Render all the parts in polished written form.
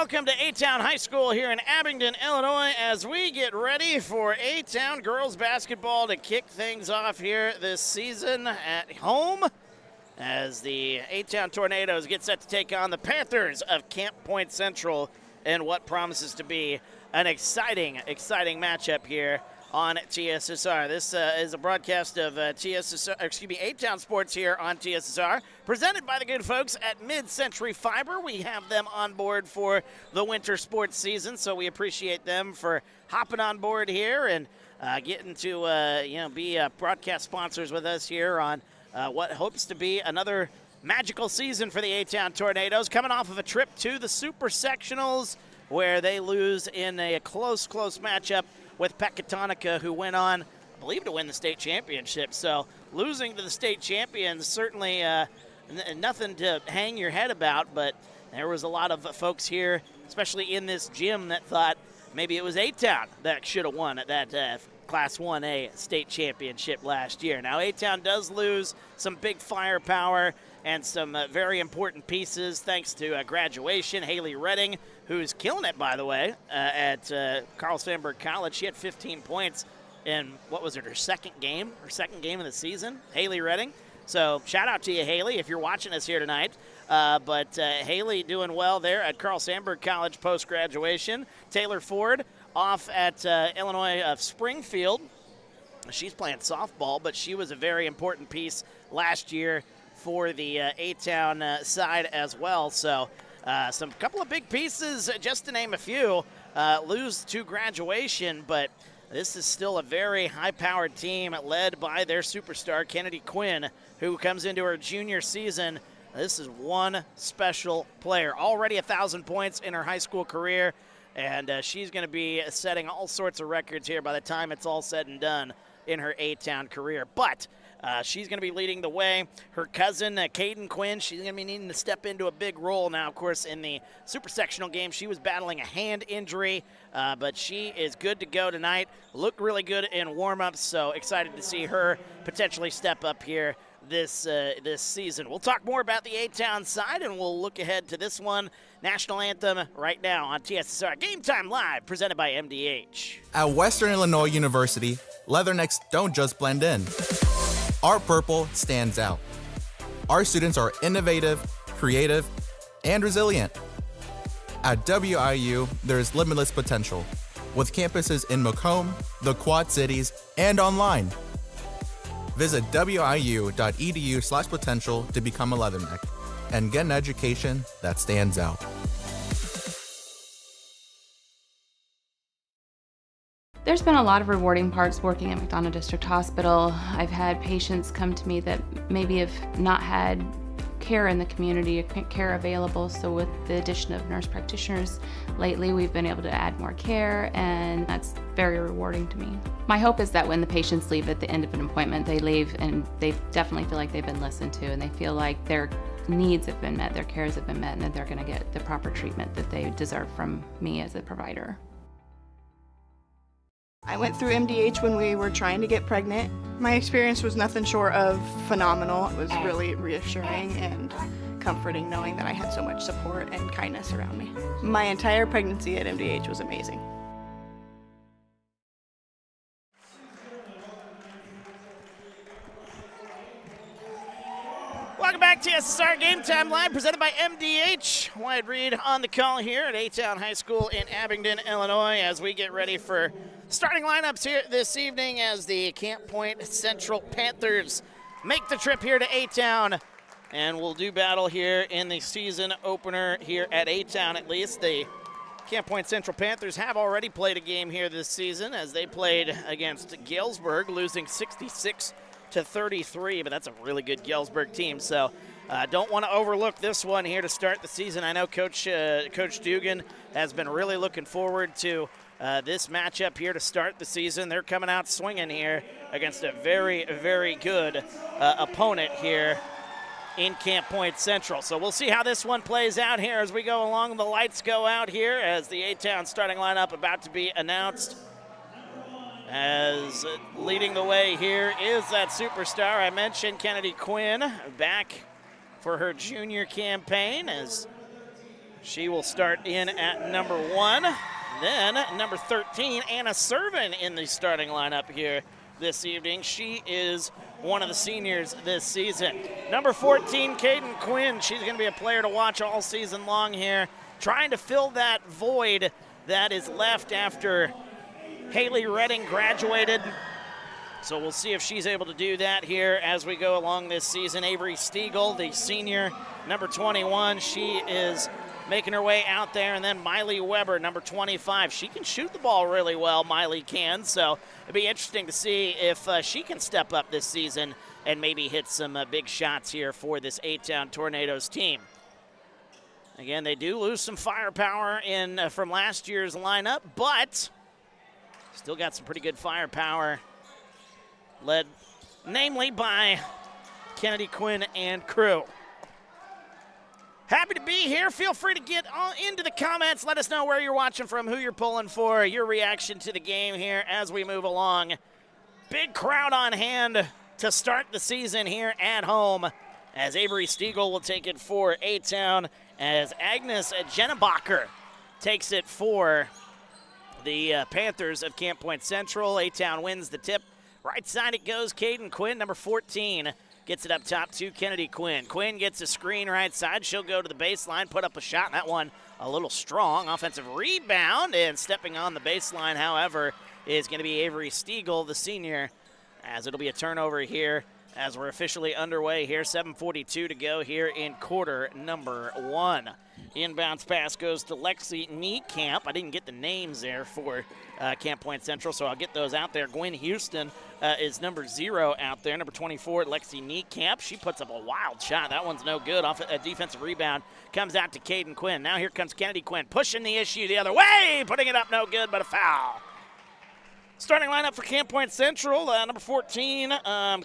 welcome to A-Town High School here in Abingdon, Illinois, as we get ready for A-Town girls basketball to kick things off here this season at home, as the A-Town Tornadoes get set to take on the Panthers of Camp Point Central in what promises to be an exciting matchup here on TSSR. This is a broadcast of A-Town Sports here on TSSR, presented by the good folks at Mid-Century Fiber. We have them on board for the winter sports season, so we appreciate them for hopping on board here and getting to be broadcast sponsors with us here on what hopes to be another magical season for the A-Town Tornadoes, coming off of a trip to the Super Sectionals where they lose in a close matchup with Pecatonica, who went on, I believe, to win the state championship. So losing to the state champions, certainly nothing to hang your head about, but there was a lot of folks here, especially in this gym, that thought maybe it was A-Town that should have won at that Class 1A state championship last year. Now, A-Town does lose some big firepower and some very important pieces thanks to graduation. Haley Redding, who's killing it, by the way, at Carl Sandburg College. She had 15 points in, what was it, her second game of the season, Haley Redding. So shout out to you, Haley, if you're watching us here tonight. But Haley doing well there at Carl Sandburg College post-graduation. Taylor Ford off at Illinois of Springfield. She's playing softball, but she was a very important piece last year for the A-Town side as well. So some couple of big pieces, just to name a few, lose to graduation, but this is still a very high-powered team led by their superstar, Kennedy Quinn, who comes into her junior season. This is one special player. Already 1,000 points in her high school career, and she's going to be setting all sorts of records here by the time it's all said and done in her A-Town career. But she's going to be leading the way. Her cousin, Caden Quinn, she's going to be needing to step into a big role now. Of course, in the super sectional game, she was battling a hand injury, but she is good to go tonight. Looked really good in warm-ups, so excited to see her potentially step up here this season. We'll talk more about the A-Town side, and we'll look ahead to this one. National Anthem right now on TSSR Game Time Live, presented by MDH. At Western Illinois University, Leathernecks don't just blend in. Our purple stands out. Our students are innovative, creative, and resilient. At WIU, there's limitless potential, with campuses in Macomb, the Quad Cities, and online. Visit wiu.edu/potential to become a Leatherneck and get an education that stands out. There's been a lot of rewarding parts working at McDonough District Hospital. I've had patients come to me that maybe have not had care in the community, care available, so with the addition of nurse practitioners lately, we've been able to add more care, and that's very rewarding to me. My hope is that when the patients leave at the end of an appointment, they leave and they definitely feel like they've been listened to, and they feel like their needs have been met, their cares have been met, and that they're going to get the proper treatment that they deserve from me as a provider. I went through MDH when we were trying to get pregnant. My experience was nothing short of phenomenal. It was really reassuring and comforting knowing that I had so much support and kindness around me. My entire pregnancy at MDH was amazing. Welcome back to TSSR Game Time Live, presented by MDH. Wyatt Reed on the call here at A-Town High School in Abingdon, Illinois, as we get ready for starting lineups here this evening as the Camp Point Central Panthers make the trip here to A-Town, and we'll do battle here in the season opener here at A-Town at least. The Camp Point Central Panthers have already played a game here this season as they played against Galesburg, losing 66-33, but that's a really good Galesburg team, so don't want to overlook this one here to start the season. I know Coach Dugan has been really looking forward to this matchup here to start the season. They're coming out swinging here against a very, very good opponent here in Camp Point Central. So we'll see how this one plays out here as we go along. The lights go out here as the A-Town starting lineup about to be announced. As leading the way here is that superstar I mentioned, Kennedy Quinn, back for her junior campaign, as She will start in at number 1. Then number 13, Anna Servin in the starting lineup here this evening. She is one of the seniors this season. Number 14, Caden Quinn. She's going to be a player to watch all season long here, trying to fill that void that is left after Haley Redding graduated. So we'll see if she's able to do that here as we go along this season. Avery Stiegel, the senior, number 21. She is making her way out there. And then Miley Weber, number 25. She can shoot the ball really well, Miley can. So it'll be interesting to see if she can step up this season and maybe hit some big shots here for this A-Town Tornadoes team. Again, they do lose some firepower from last year's lineup, but still got some pretty good firepower, led namely by Kennedy Quinn and crew. Happy to be here. Feel free to get into the comments. Let us know where you're watching from, who you're pulling for, your reaction to the game here as we move along. Big crowd on hand to start the season here at home, as Avery Stiegel will take it for A-Town, as Agnes Jennebacher takes it for the Panthers of Camp Point Central. A-Town wins the tip. Right side it goes, Caden Quinn, number 14. Gets it up top to Kennedy Quinn. Quinn gets a screen right side. She'll go to the baseline, put up a shot. That one a little strong. Offensive rebound, and stepping on the baseline, however, is going to be Avery Stiegel, the senior, as it'll be a turnover here as we're officially underway here. 7:42 to go here in quarter number 1. Inbounds pass goes to Lexi Niekamp. I didn't get the names there for Camp Point Central, so I'll get those out there. Gwen Houston is number 0 out there. Number 24, Lexi Niekamp. She puts up a wild shot. That one's no good. Off a defensive rebound comes out to Caden Quinn. Now here comes Kennedy Quinn, pushing the issue the other way, putting it up no good, but a foul. Starting lineup for Camp Point Central, number 14,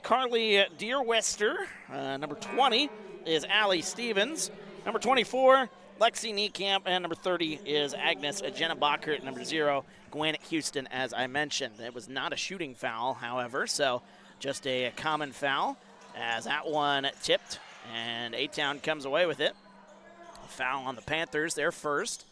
Carly Deerwester. Number 20 is Allie Stevens. Number 24, Lexi Niekamp, and number 30 is Agnes Jennebacher. Number 0, Gwen Houston, as I mentioned. It was not a shooting foul, however, so just a common foul, as that one tipped, and A-Town comes away with it. A foul on the Panthers, their first.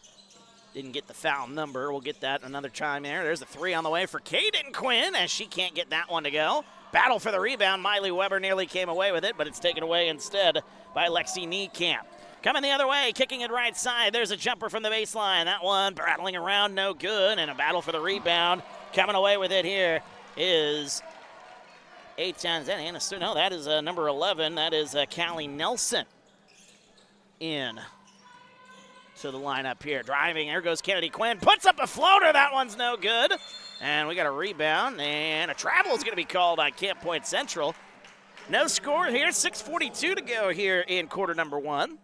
Didn't get the foul number. We'll get that another time there. There's a 3 on the way for Caden Quinn, as she can't get that one to go. Battle for the rebound. Miley Weber nearly came away with it, but it's taken away instead by Lexi Niekamp. Coming the other way, kicking it right side. There's a jumper from the baseline. That one rattling around, no good, and a battle for the rebound. Coming away with it here is A-Town. Is that Anna? No, that is number 11. That is Callie Nelson in to the lineup here. Driving, there goes Kennedy Quinn. Puts up a floater. That one's no good. And we got a rebound, and a travel is going to be called on Camp Point Central. No score here. 6:42 to go here in quarter number 1.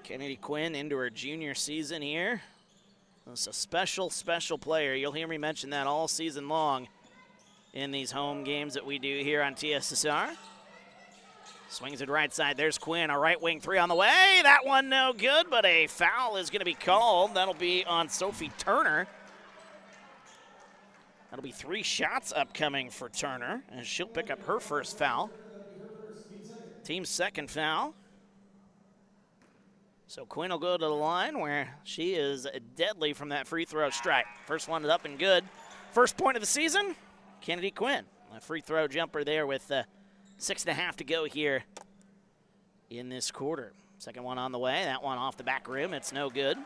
Kennedy Quinn into her junior season here. It's a special, special player. You'll hear me mention that all season long in these home games that we do here on TSSR. Swings it right side. There's Quinn, a right wing 3 on the way. That one no good, but a foul is going to be called. That'll be on Sophie Turner. That'll be 3 shots upcoming for Turner, and she'll pick up her first foul. Team's second foul. So Quinn will go to the line where she is deadly from that free throw strike. First one is up and good. First point of the season, Kennedy Quinn. A free throw jumper there with 6.5 to go here in this quarter. Second one on the way. That one off the back rim. It's no good.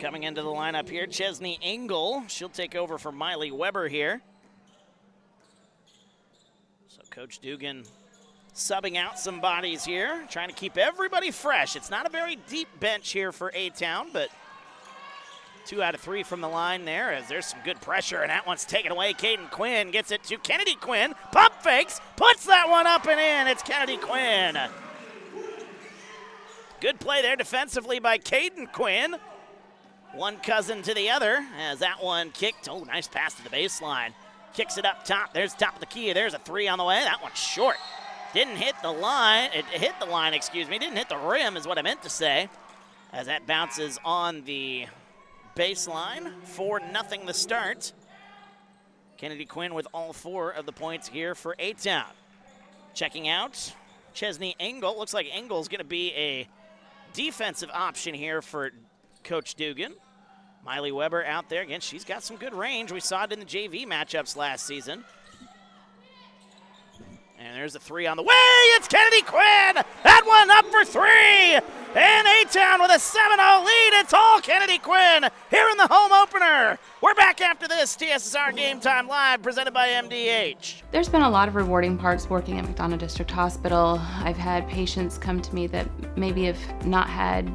Coming into the lineup here, Chesney Engel. She'll take over for Miley Weber here. So Coach Dugan subbing out some bodies here, trying to keep everybody fresh. It's not a very deep bench here for A-Town, but 2 out of 3 from the line there, as there's some good pressure, and that one's taken away. Caden Quinn gets it to Kennedy Quinn. Pump fakes, puts that one up and in. It's Kennedy Quinn. Good play there defensively by Caden Quinn. One cousin to the other, as that one kicked. Oh, nice pass to the baseline. Kicks it up top. There's top of the key. There's a 3 on the way. That one's short. Didn't hit the line. It hit the line, excuse me. Didn't hit the rim is what I meant to say, as that bounces on the baseline. 4-0 the start. Kennedy Quinn with all 4 of the points here for A-Town. Checking out Chesney Engel. Looks like Engel's going to be a defensive option here for Coach Dugan. Miley Weber out there. Again, she's got some good range. We saw it in the JV matchups last season. And there's a three on the way. It's Kennedy Quinn. That one up for three. And A-Town with a 7-0 lead. It's all Kennedy Quinn here in the home opener. We're back after this. TSSR Game Time Live presented by MDH. There's been a lot of rewarding parts working at McDonough District Hospital. I've had patients come to me that maybe have not had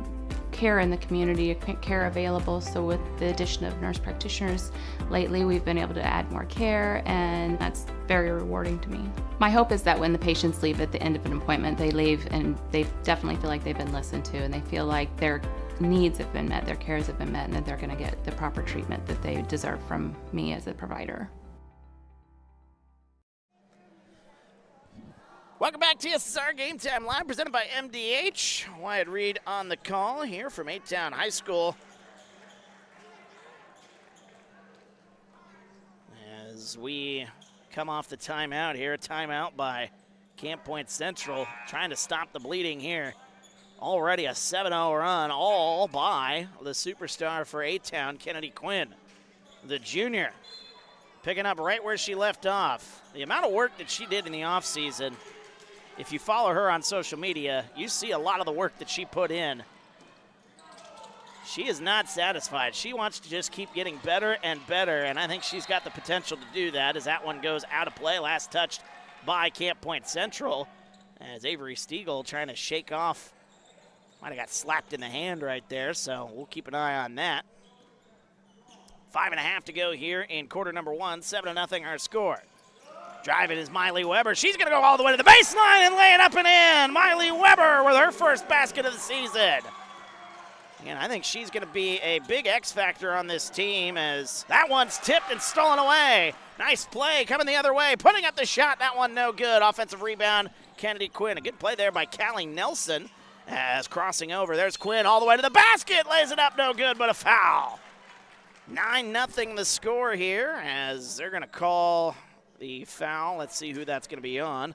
care in the community, care available. So with the addition of nurse practitioners lately, we've been able to add more care, and that's very rewarding to me. My hope is that when the patients leave at the end of an appointment, they leave and they definitely feel like they've been listened to, and they feel like their needs have been met, their cares have been met, and that they're going to get the proper treatment that they deserve from me as a provider. Welcome back to TSSR Game Time Live, presented by MDH. Wyatt Reed on the call here from A-Town High School. As we come off the timeout here, a timeout by Camp Point Central, trying to stop the bleeding here. Already a 7-0 run, all by the superstar for A-Town, Kennedy Quinn, the junior, picking up right where she left off. The amount of work that she did in the offseason, if you follow her on social media, you see a lot of the work that she put in. She is not satisfied. She wants to just keep getting better and better, and I think she's got the potential to do that as that one goes out of play. Last touched by Camp Point Central as Avery Stiegel trying to shake off. Might have got slapped in the hand right there, so we'll keep an eye on that. 5.5 to go here in quarter number one. 7-0 our score. Driving is Miley Weber. She's going to go all the way to the baseline and lay it up and in. Miley Weber with her first basket of the season. And I think she's going to be a big X factor on this team as that one's tipped and stolen away. Nice play coming the other way. Putting up the shot. That one no good. Offensive rebound, Kennedy Quinn. A good play there by Callie Nelson as crossing over. There's Quinn all the way to the basket. Lays it up, no good, but a foul. 9-0 the score here as they're going to call the foul. Let's see who that's going to be on.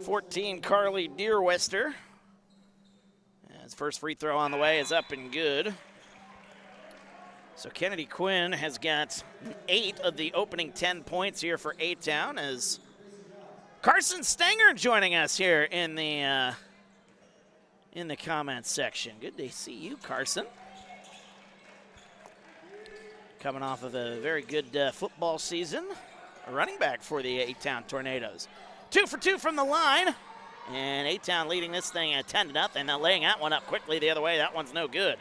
14, Carly Deerwester. His first free throw on the way is up and good. So Kennedy Quinn has got 8 of the opening 10 points here for A-Town as Carson Stenger joining us here in the comments section. Good to see you, Carson. Coming off of a very good football season. A running back for the A-Town Tornadoes. 2 for 2 from the line. And A-Town leading this thing at 10-0. Now laying that one up quickly the other way. That one's no good.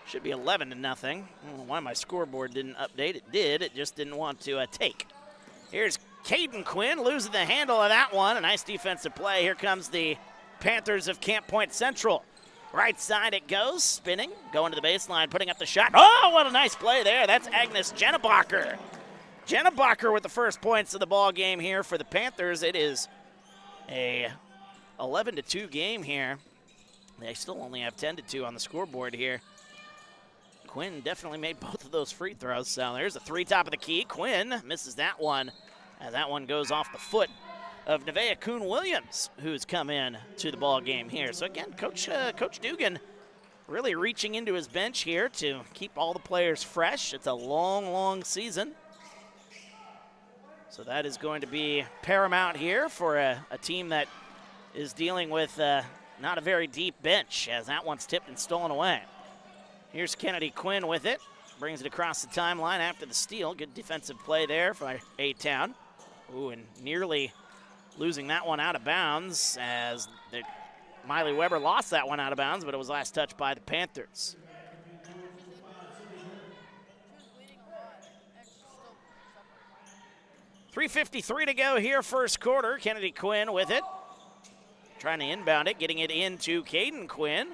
Should be 11-0. Why my scoreboard didn't update. It did. It just didn't want to take. Here's Caden Quinn losing the handle of that one. A nice defensive play. Here comes the Panthers of Camp Point Central. Right side it goes, spinning, going to the baseline, putting up the shot. Oh, what a nice play there. That's Agnes Jennebacher. Jennebacher with the first points of the ball game here for the Panthers. It is a 11-2 game here. They still only have 10-2 on the scoreboard here. Quinn definitely made both of those free throws. So there's a three top of the key. Quinn misses that one as that one goes off the foot of Nevaeh Kuhn-Williams, who's come in to the ball game here. So again, Coach Dugan really reaching into his bench here to keep all the players fresh. It's a long, long season. So that is going to be paramount here for a team that is dealing with not a very deep bench as that one's tipped and stolen away. Here's Kennedy Quinn with it. Brings it across the timeline after the steal. Good defensive play there for A-Town. Ooh, and nearly losing that one out of bounds as Miley Weber lost that one out of bounds, but it was last touched by the Panthers. .353 to go here, first quarter. Kennedy Quinn with it. Trying to inbound it, getting it into Caden Quinn.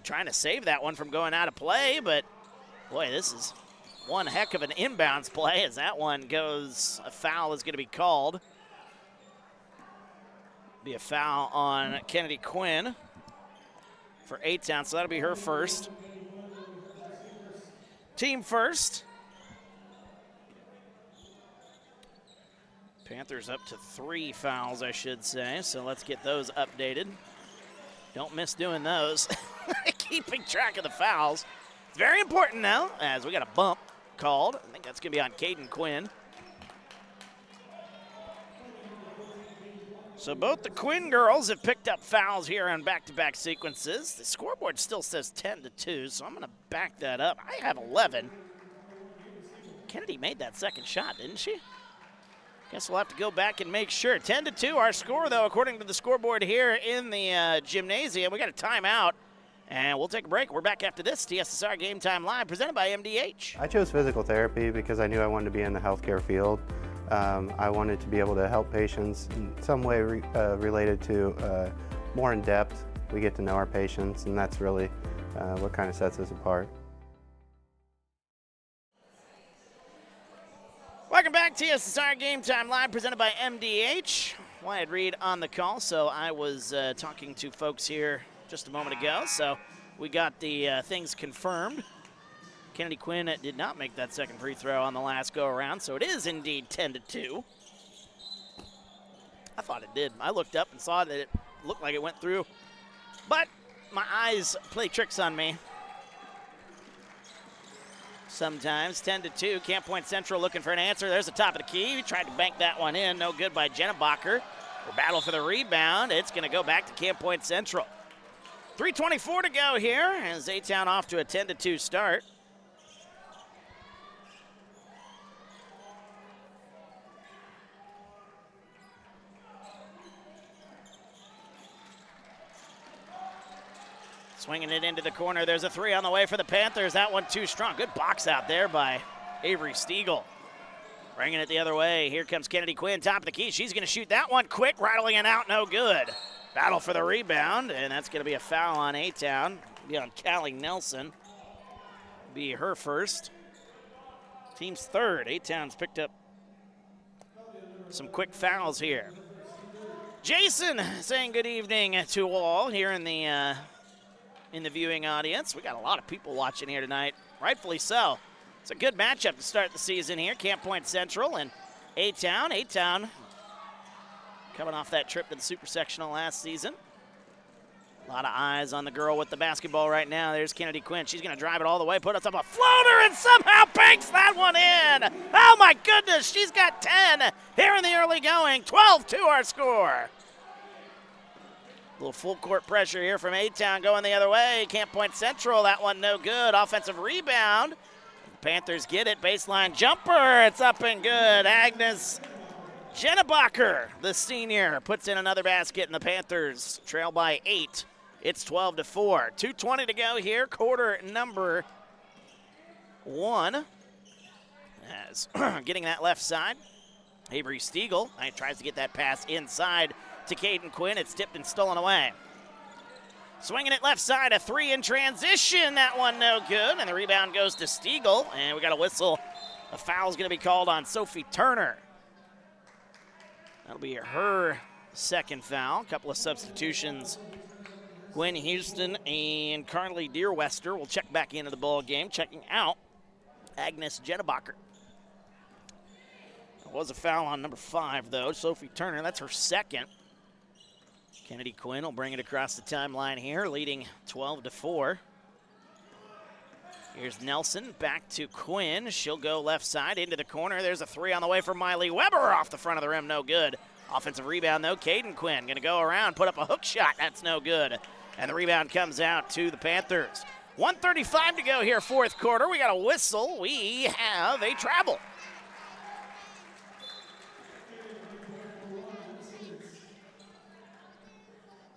Trying to save that one from going out of play, but boy, this is one heck of an inbounds play as that one goes, a foul is going to be called. Be a foul on Kennedy Quinn for A-Town, so that'll be her first. Team first. Panthers up to 3 fouls, I should say, so let's get those updated. Don't miss doing those. Keeping track of the fouls. It's very important now, as we got a bump called. I think that's going to be on Caden Quinn. So both the Quinn girls have picked up fouls here on back-to-back sequences. The scoreboard still says 10-2, so I'm going to back that up. I have 11. Kennedy made that second shot, didn't she? Guess we'll have to go back and make sure. 10-2 our score, though, according to the scoreboard here in the gymnasium. We got a timeout, and we'll take a break. We're back after this. TSSR Game Time Live, presented by MDH. I chose physical therapy because I knew I wanted to be in the healthcare field. I wanted to be able to help patients in some way related to more in depth. We get to know our patients, and that's really what kind of sets us apart. Welcome back, TSSR Game Time Live, presented by MDH. Wyatt Reed on the call, so I was talking to folks here just a moment ago, so we got the things confirmed. Kennedy Quinn did not make that second free throw on the last go-around, so it is indeed 10-2. I thought it did. I looked up and saw that it looked like it went through, but my eyes play tricks on me. Sometimes 10-2. Camp Point Central looking for an answer. There's the top of the key. We tried to bank that one in. No good by Jenna Bacher. We'll battle for the rebound. It's going to go back to Camp Point Central. 3:24 to go here as A-Town off to a 10-2 start. Swinging it into the corner. There's a three on the way for the Panthers. That one too strong. Good box out there by Avery Stiegel. Bringing it the other way. Here comes Kennedy Quinn, top of the key. She's going to shoot that one quick, rattling it out, no good. Battle for the rebound, and that's going to be a foul on A-Town. Be on Callie Nelson. Be her first. Team's third. A-Town's picked up some quick fouls here. Jason saying good evening to all here in the viewing audience. We got a lot of people watching here tonight, rightfully so. It's a good matchup to start the season here. Camp Point Central and A-Town. A-Town coming off that trip to the Super Sectional last season. A lot of eyes on the girl with the basketball right now. There's Kennedy Quinn. She's going to drive it all the way, put us up a floater, and somehow banks that one in. Oh, my goodness. She's got 10 here in the early going. 12-2 our score. A little full court pressure here from A-Town going the other way. Camp Point Central, that one no good. Offensive rebound. Panthers get it. Baseline jumper. It's up and good. Agnes Jennebacher, the senior, puts in another basket, and the Panthers trail by 8. It's 12-4. 2:20 to go here. Quarter number 1. As getting that left side. Avery Stiegel tries to get that pass inside to Caden Quinn. It's tipped and stolen away. Swinging it left side, a three in transition. That one no good, and the rebound goes to Stiegel, and we got a whistle. A foul's going to be called on Sophie Turner. That'll be her second foul. A couple of substitutions. Gwen Houston and Carly Deerwester will check back into the ball game, checking out Agnes Jennebacher. There was a foul on number 5, though. Sophie Turner, that's her second. Kennedy Quinn will bring it across the timeline here, leading 12-4. Here's Nelson, back to Quinn. She'll go left side into the corner. There's a three on the way for Miley Weber off the front of the rim, no good. Offensive rebound, though. Caden Quinn going to go around, put up a hook shot. That's no good. And the rebound comes out to the Panthers. 1:35 to go here, fourth quarter. We got a whistle. We have a travel.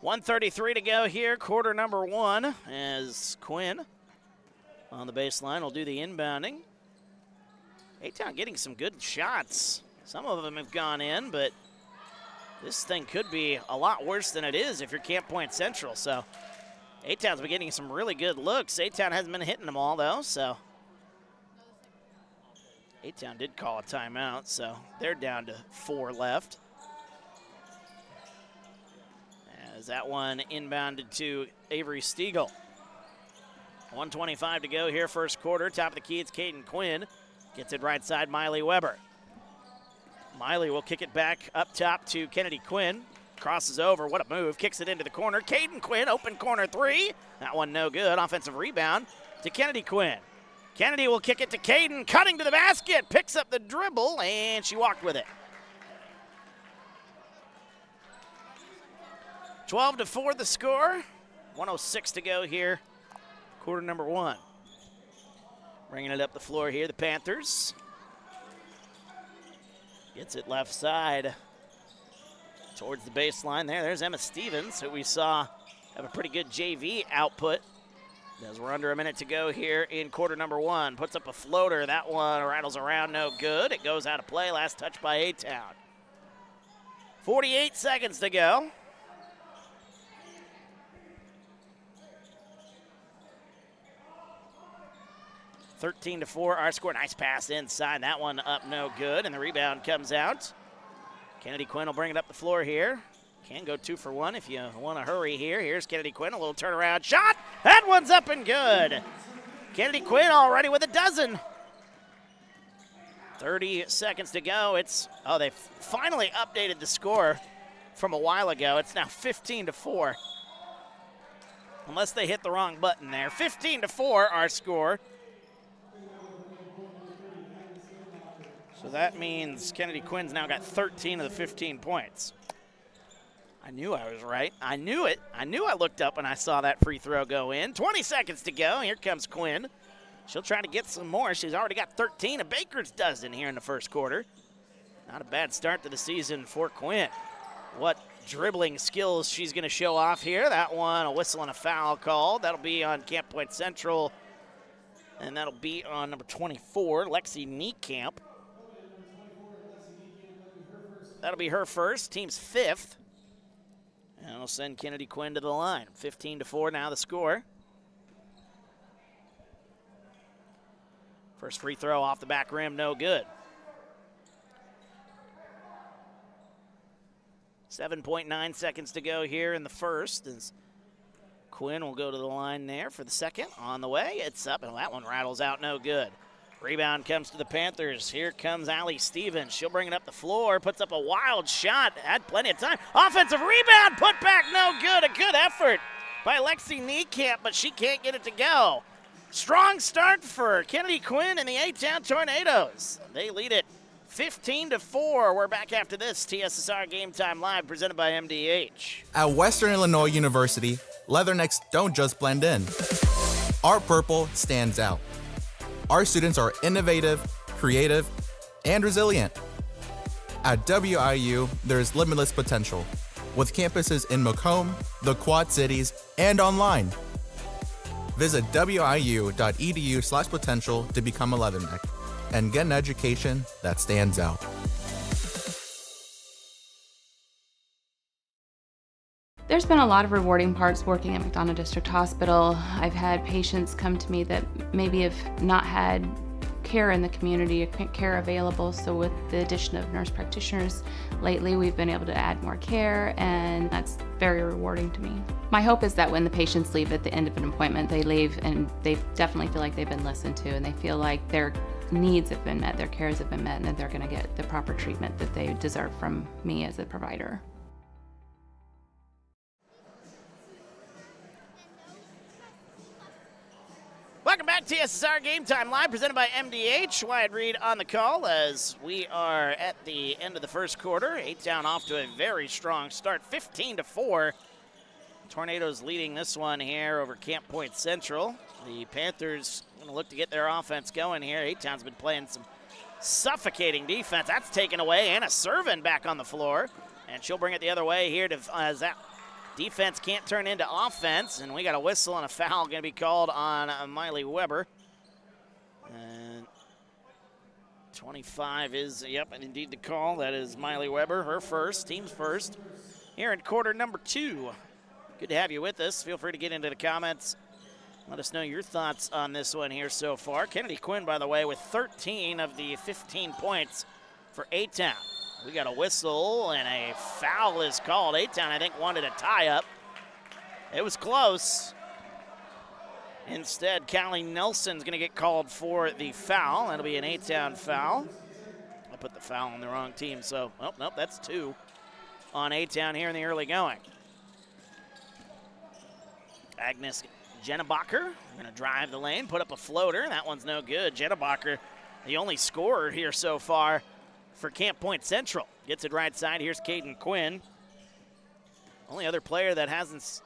$1:33 to go here, quarter number 1, as Quinn on the baseline will do the inbounding. A-Town getting some good shots. Some of them have gone in, but this thing could be a lot worse than it is if you're Camp Point Central. So A-Town's been getting some really good looks. A-Town hasn't been hitting them all, though, so A-Town did call a timeout, so they're down to 4 left. As that one inbounded to Avery Stiegel. 1:25 to go here, first quarter. Top of the key, it's Caden Quinn. Gets it right side, Miley Weber. Miley will kick it back up top to Kennedy Quinn. Crosses over. What a move. Kicks it into the corner. Caden Quinn, open corner three. That one no good. Offensive rebound to Kennedy Quinn. Kennedy will kick it to Caden, cutting to the basket. Picks up the dribble, and she walked with it. 12-4 the score. 1:06 to go here. Quarter number one. Bringing it up the floor here, the Panthers. Gets it left side towards the baseline there. There's Emma Stevens, who we saw have a pretty good JV output. As we're under a minute to go here in quarter number one. Puts up a floater. That one rattles around, no good. It goes out of play. Last touch by A-Town. 48 seconds to go. (13-4) our score. Nice pass inside. That one up, no good. And the rebound comes out. Kennedy Quinn will bring it up the floor here. Can go 2 for 1 if you want to hurry here. Here's Kennedy Quinn, a little turnaround shot. That one's up and good. Kennedy Quinn already with a dozen. 30 seconds to go. They finally updated the score from a while ago. It's now 15-4. Unless they hit the wrong button there. 15-4 our score. So that means Kennedy Quinn's now got 13 of the 15 points. I knew I was right. I knew it. I knew I looked up and I saw that free throw go in. 20 seconds to go. Here comes Quinn. She'll try to get some more. She's already got 13, a baker's dozen here in the first quarter. Not a bad start to the season for Quinn. What dribbling skills she's going to show off here. That one, a whistle and a foul called. That'll be on Camp Point Central, and that'll be on number 24, Lexi Niekamp. That'll be her first, team's 5th. And we'll send Kennedy Quinn to the line. 15-4 now the score. First free throw off the back rim, no good. 7.9 seconds to go here in the first. As Quinn will go to the line there for the second. On the way, it's up, and that one rattles out, no good. Rebound comes to the Panthers. Here comes Allie Stevens. She'll bring it up the floor, puts up a wild shot, had plenty of time. Offensive rebound, put back, no good. A good effort by Lexi Niekamp, but she can't get it to go. Strong start for Kennedy Quinn and the A-Town Tornadoes. They lead it 15-4. We're back after this. TSSR Game Time Live, presented by MDH. At Western Illinois University, leathernecks don't just blend in. Our purple stands out. Our students are innovative, creative, and resilient. At WIU, there's limitless potential, with campuses in Macomb, the Quad Cities, and online. Visit wiu.edu/potential to become a leatherneck and get an education that stands out. There's been a lot of rewarding parts working at McDonough District Hospital. I've had patients come to me that maybe have not had care in the community, care available. So with the addition of nurse practitioners lately, we've been able to add more care, and that's very rewarding to me. My hope is that when the patients leave at the end of an appointment, they leave and they definitely feel like they've been listened to, and they feel like their needs have been met, their cares have been met, and that they're going to get the proper treatment that they deserve from me as a provider. Welcome back to TSSR Game Time Live, presented by MDH. Wyatt Reed on the call as we are at the end of the first quarter. A-Town off to a very strong start, 15-4. Tornadoes leading this one here over Camp Point Central. The Panthers going to look to get their offense going here. A-Town's been playing some suffocating defense. That's taken away. Anna Servin back on the floor, and she'll bring it the other way here to that. Defense can't turn into offense, and we got a whistle and a foul going to be called on Miley Weber. And 25 is, yep, and indeed the call. That is Miley Weber, her first, team's first, here in quarter number 2. Good to have you with us. Feel free to get into the comments. Let us know your thoughts on this one here so far. Kennedy Quinn, by the way, with 13 of the 15 points for A-Town. We got a whistle, and a foul is called. A-Town, I think, wanted a tie-up. It was close. Instead, Callie Nelson's going to get called for the foul. That'll be an A-Town foul. A put the foul on the wrong team. So, oh, nope, that's 2 on A-Town here in the early going. Agnes Jennebacher going to drive the lane, put up a floater. That one's no good. Jennebacher, the only scorer here so far for Camp Point Central. Gets it right side. Here's Caden Quinn. Only other player that is,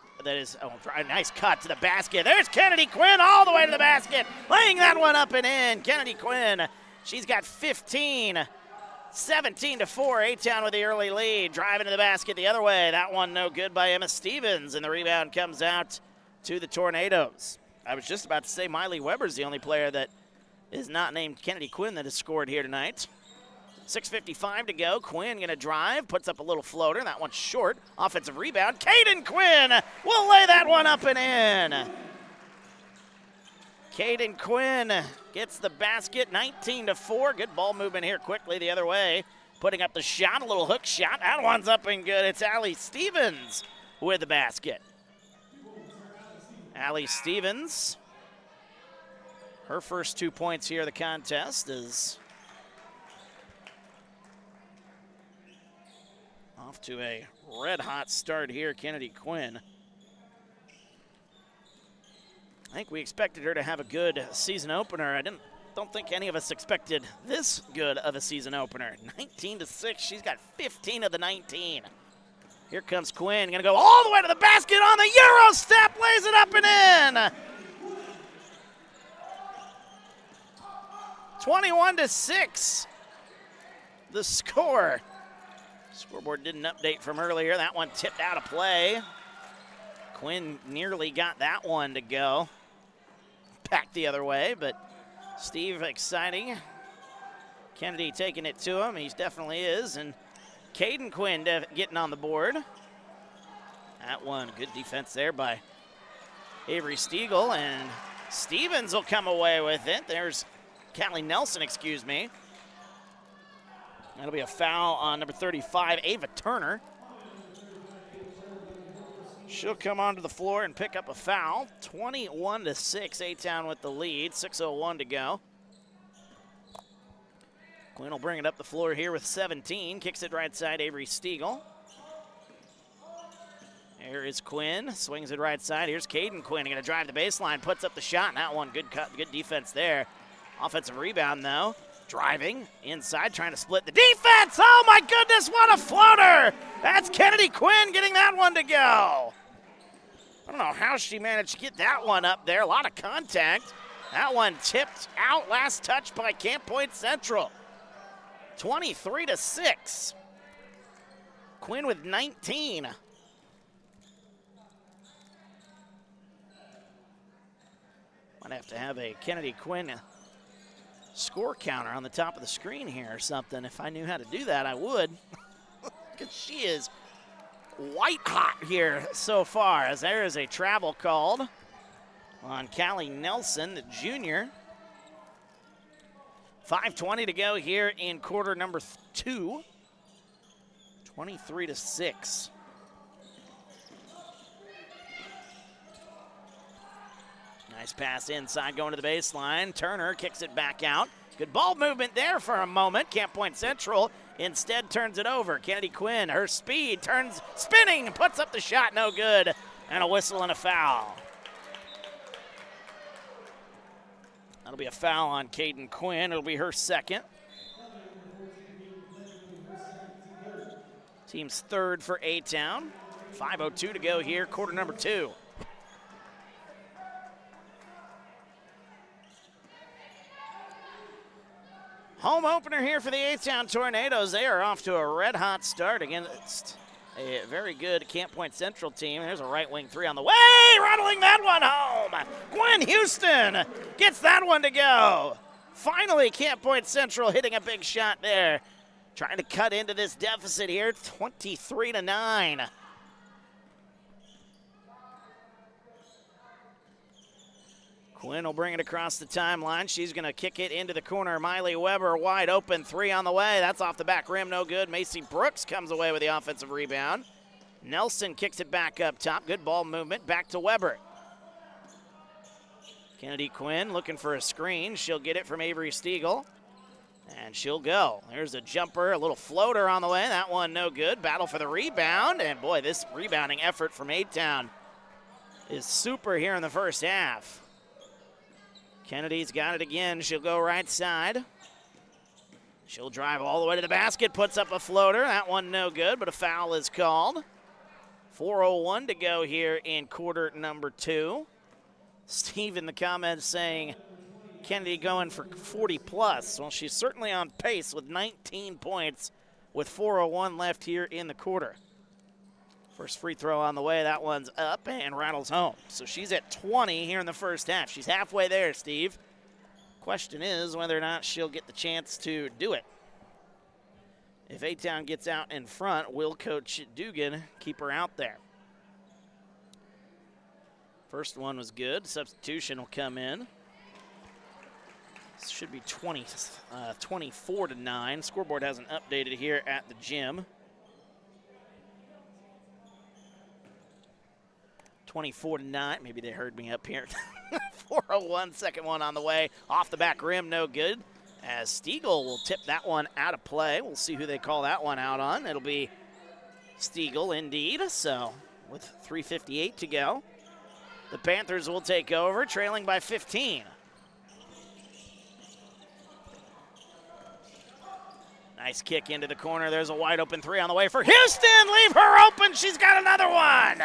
nice cut to the basket. There's Kennedy Quinn all the way to the basket, laying that one up and in. Kennedy Quinn, she's got 15, 17-4, A-Town with the early lead. Driving to the basket the other way. That one no good by Emma Stevens, and the rebound comes out to the Tornadoes. I was just about to say Miley Weber's the only player that is not named Kennedy Quinn that has scored here tonight. 6:55 to go. Quinn going to drive, puts up a little floater. That one's short. Offensive rebound. Caden Quinn will lay that one up and in. Caden Quinn gets the basket, 19-4. Good ball movement here quickly the other way. Putting up the shot, a little hook shot. That one's up and good. It's Allie Stevens with the basket. Allie Stevens, her first 2 points here of the contest is off to a red-hot start here, Kennedy Quinn. I think we expected her to have a good season opener. I don't think any of us expected this good of a season opener. 19-6, she's got 15 of the 19. Here comes Quinn, gonna go all the way to the basket on the Euro step, lays it up and in. 21-6, the score. Scoreboard didn't update from earlier. That one tipped out of play. Quinn nearly got that one to go. Back the other way, but Steve exciting. Kennedy taking it to him. He definitely is. And Caden Quinn getting on the board. That one, good defense there by Avery Stiegel. And Stevens will come away with it. There's Callie Nelson, excuse me. That'll be a foul on number 35, Ava Turner. She'll come onto the floor and pick up a foul. 21-6, A-Town with the lead, 6:01 to go. Quinn will bring it up the floor here with 17. Kicks it right side, Avery Stiegel. Here is Quinn, swings it right side. Here's Caden Quinn, gonna drive the baseline, puts up the shot, and that one, good cut, good defense there. Offensive rebound though. Driving inside, trying to split the defense. Oh my goodness, what a floater! That's Kennedy Quinn getting that one to go. I don't know how she managed to get that one up there. A lot of contact. That one tipped out, last touch by Camp Point Central. 23-6. Quinn with 19. Might have to have a Kennedy Quinn score counter on the top of the screen here or something. If I knew how to do that, I would. Because she is white hot here so far, as there is a travel called on Callie Nelson, the junior. 5:20 to go here in quarter number 2. 23-6. Nice pass inside, going to the baseline. Turner kicks it back out. Good ball movement there for a moment. Camp Point Central instead turns it over. Kennedy Quinn, her speed, turns, spinning, puts up the shot, no good. And a whistle and a foul. That'll be a foul on Caden Quinn. It'll be her second. Team's third for A-Town. 5:02 to go here, quarter number 2. Home opener here for the A-Town Tornadoes. They are off to a red-hot start against a very good Camp Point Central team. There's a right wing three on the way, rattling that one home. Gwen Houston gets that one to go. Finally, Camp Point Central hitting a big shot there. Trying to cut into this deficit here, 23-9. Quinn will bring it across the timeline. She's going to kick it into the corner. Miley Weber wide open, three on the way. That's off the back rim, no good. Macy Brooks comes away with the offensive rebound. Nelson kicks it back up top. Good ball movement, back to Weber. Kennedy Quinn looking for a screen. She'll get it from Avery Stiegel. And she'll go. There's a jumper, a little floater on the way. That one no good. Battle for the rebound. And boy, this rebounding effort from A-Town is super here in the first half. Kennedy's got it again. She'll go right side. She'll drive all the way to the basket, puts up a floater. That one no good, but a foul is called. 4:01 to go here in quarter number 2. Steve in the comments saying Kennedy going for 40 plus. Well, she's certainly on pace with 19 points with 4:01 left here in the quarter. First free throw on the way. That one's up and rattles home. So she's at 20 here in the first half. She's halfway there, Steve. Question is whether or not she'll get the chance to do it. If A-Town gets out in front, will Coach Dugan keep her out there? First one was good. Substitution will come in. This should be 24-9. Scoreboard hasn't updated here at the gym. 24-9. Maybe they heard me up here. 4:01, second one on the way. Off the back rim, no good. As Stiegel will tip that one out of play. We'll see who they call that one out on. It'll be Stiegel indeed. So with 3:58 to go, the Panthers will take over, trailing by 15. Nice kick into the corner. There's a wide open three on the way for Houston. Leave her open. She's got another one.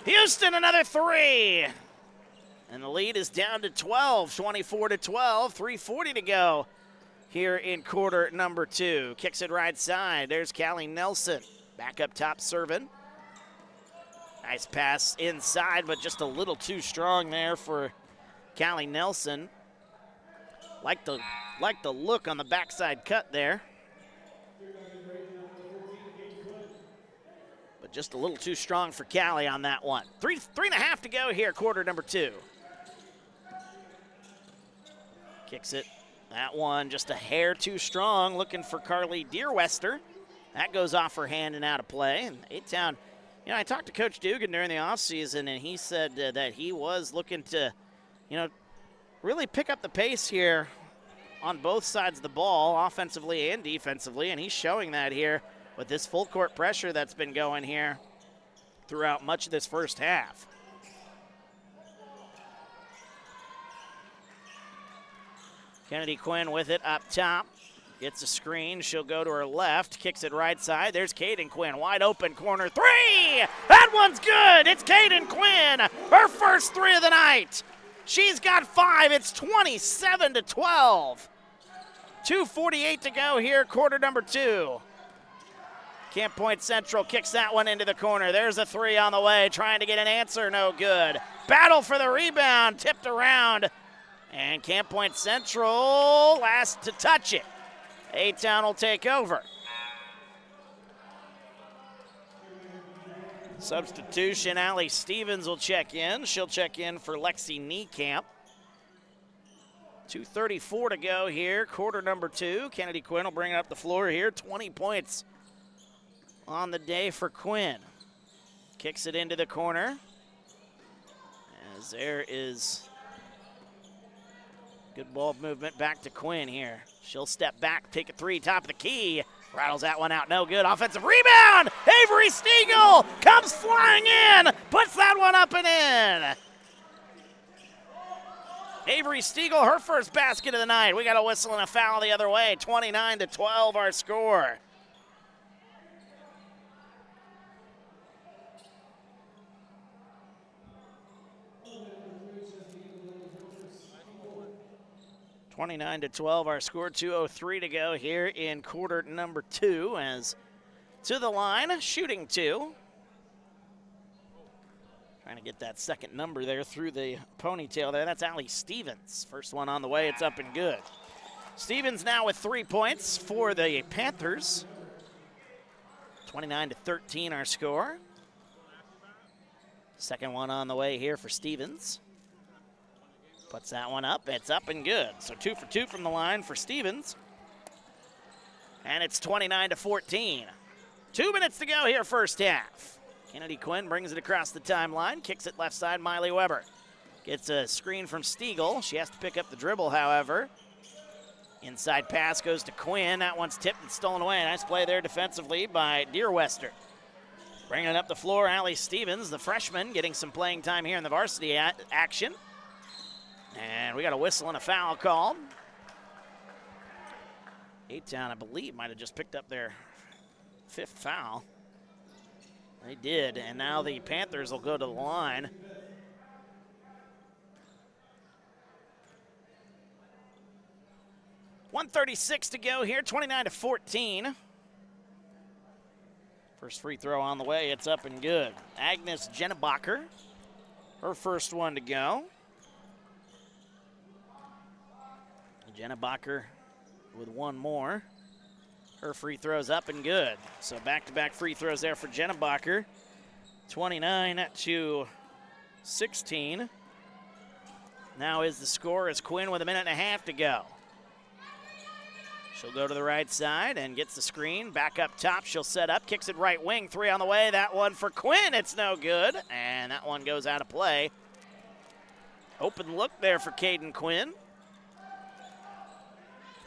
Houston, another three. And the lead is down to 12, 24-12, 3:40 to go here in quarter number 2. Kicks it right side. There's Callie Nelson. Back up top serving. Nice pass inside, but just a little too strong there for Callie Nelson. Like the look on the backside cut there. But just a little too strong for Callie on that one. Three and a half to go here, quarter number 2. Kicks it. That one just a hair too strong, looking for Carly Deerwester. That goes off her hand and out of play. And A-Town, I talked to Coach Dugan during the offseason, and he said that he was looking to, really pick up the pace here on both sides of the ball, offensively and defensively, and he's showing that here with this full court pressure that's been going here throughout much of this first half. Kennedy Quinn with it up top. Gets a screen. She'll go to her left. Kicks it right side. There's Caden Quinn. Wide open corner three. That one's good. It's Caden Quinn. Her first three of the night. She's got 5. It's 27-12. 2:48 to go here, quarter number 2. Camp Point Central kicks that one into the corner. There's a three on the way. Trying to get an answer. No good. Battle for the rebound. Tipped around. And Camp Point Central last to touch it. A-Town will take over. Substitution, Allie Stevens will check in. She'll check in for Lexi Niekamp. 2:34 to go here, quarter number 2. Kennedy Quinn will bring it up the floor here. 20 points on the day for Quinn. Kicks it into the corner. As there is good ball movement back to Quinn here. She'll step back, take a three, top of the key. Rattles that one out, no good. Offensive rebound! Avery Stiegel comes flying in, puts that one up and in. Avery Stiegel, her first basket of the night. We got a whistle and a foul the other way. 29-12 our score. (29-12) our score. 2:03 to go here in quarter number 2. As to the line, shooting 2. Trying to get that second number there through the ponytail there. That's Allie Stevens. First one on the way. It's up and good. Stevens now with 3 points for the Panthers. 29-13 our score. Second one on the way here for Stevens. Puts that one up. It's up and good. So 2 for 2 from the line for Stevens. And it's 29-14. 2 minutes to go here, first half. Kennedy Quinn brings it across the timeline. Kicks it left side, Miley Weber. Gets a screen from Stiegel. She has to pick up the dribble, however. Inside pass goes to Quinn. That one's tipped and stolen away. Nice play there defensively by Deerwester. Bringing it up the floor, Allie Stevens, the freshman, getting some playing time here in the varsity action. And we got a whistle and a foul called. Town, I believe, might have just picked up their 5th foul. They did, and now the Panthers will go to the line. .136 to go here, 29-14. First free throw on the way, it's up and good. Agnes Jennebacher, her first one to go. Jennebacher with one more. Her free throw's up and good. So back-to-back free throws there for Jennebacher. 29-16. Now is the score as Quinn with 1.5 minutes to go. She'll go to the right side and gets the screen. Back up top, she'll set up, kicks it right wing, 3 on the way. That one for Quinn, it's no good. And that one goes out of play. Open look there for Caden Quinn.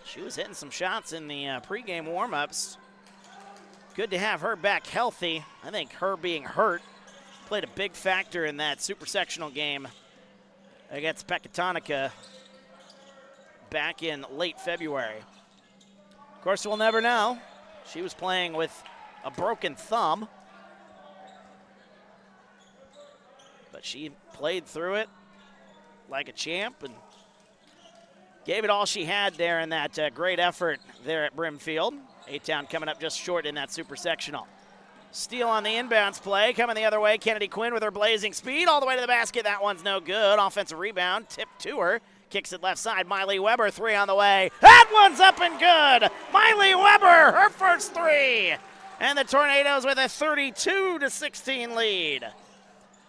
She was hitting some shots in the pregame warm-ups. Good to have her back healthy. I think her being hurt played a big factor in that super sectional game against Pecatonica back in late February. Of course, we'll never know. She was playing with a broken thumb, but she played through it like a champ and gave it all she had there in that great effort there at Brimfield. A-Town coming up just short in that super sectional. Steal on the inbounds play, coming the other way. Kennedy Quinn with her blazing speed all the way to the basket. That one's no good. Offensive rebound, tip to her. Kicks it left side. Miley Weber, 3 on the way. That one's up and good. Miley Weber, her first 3. And the Tornadoes with a 32-16 lead.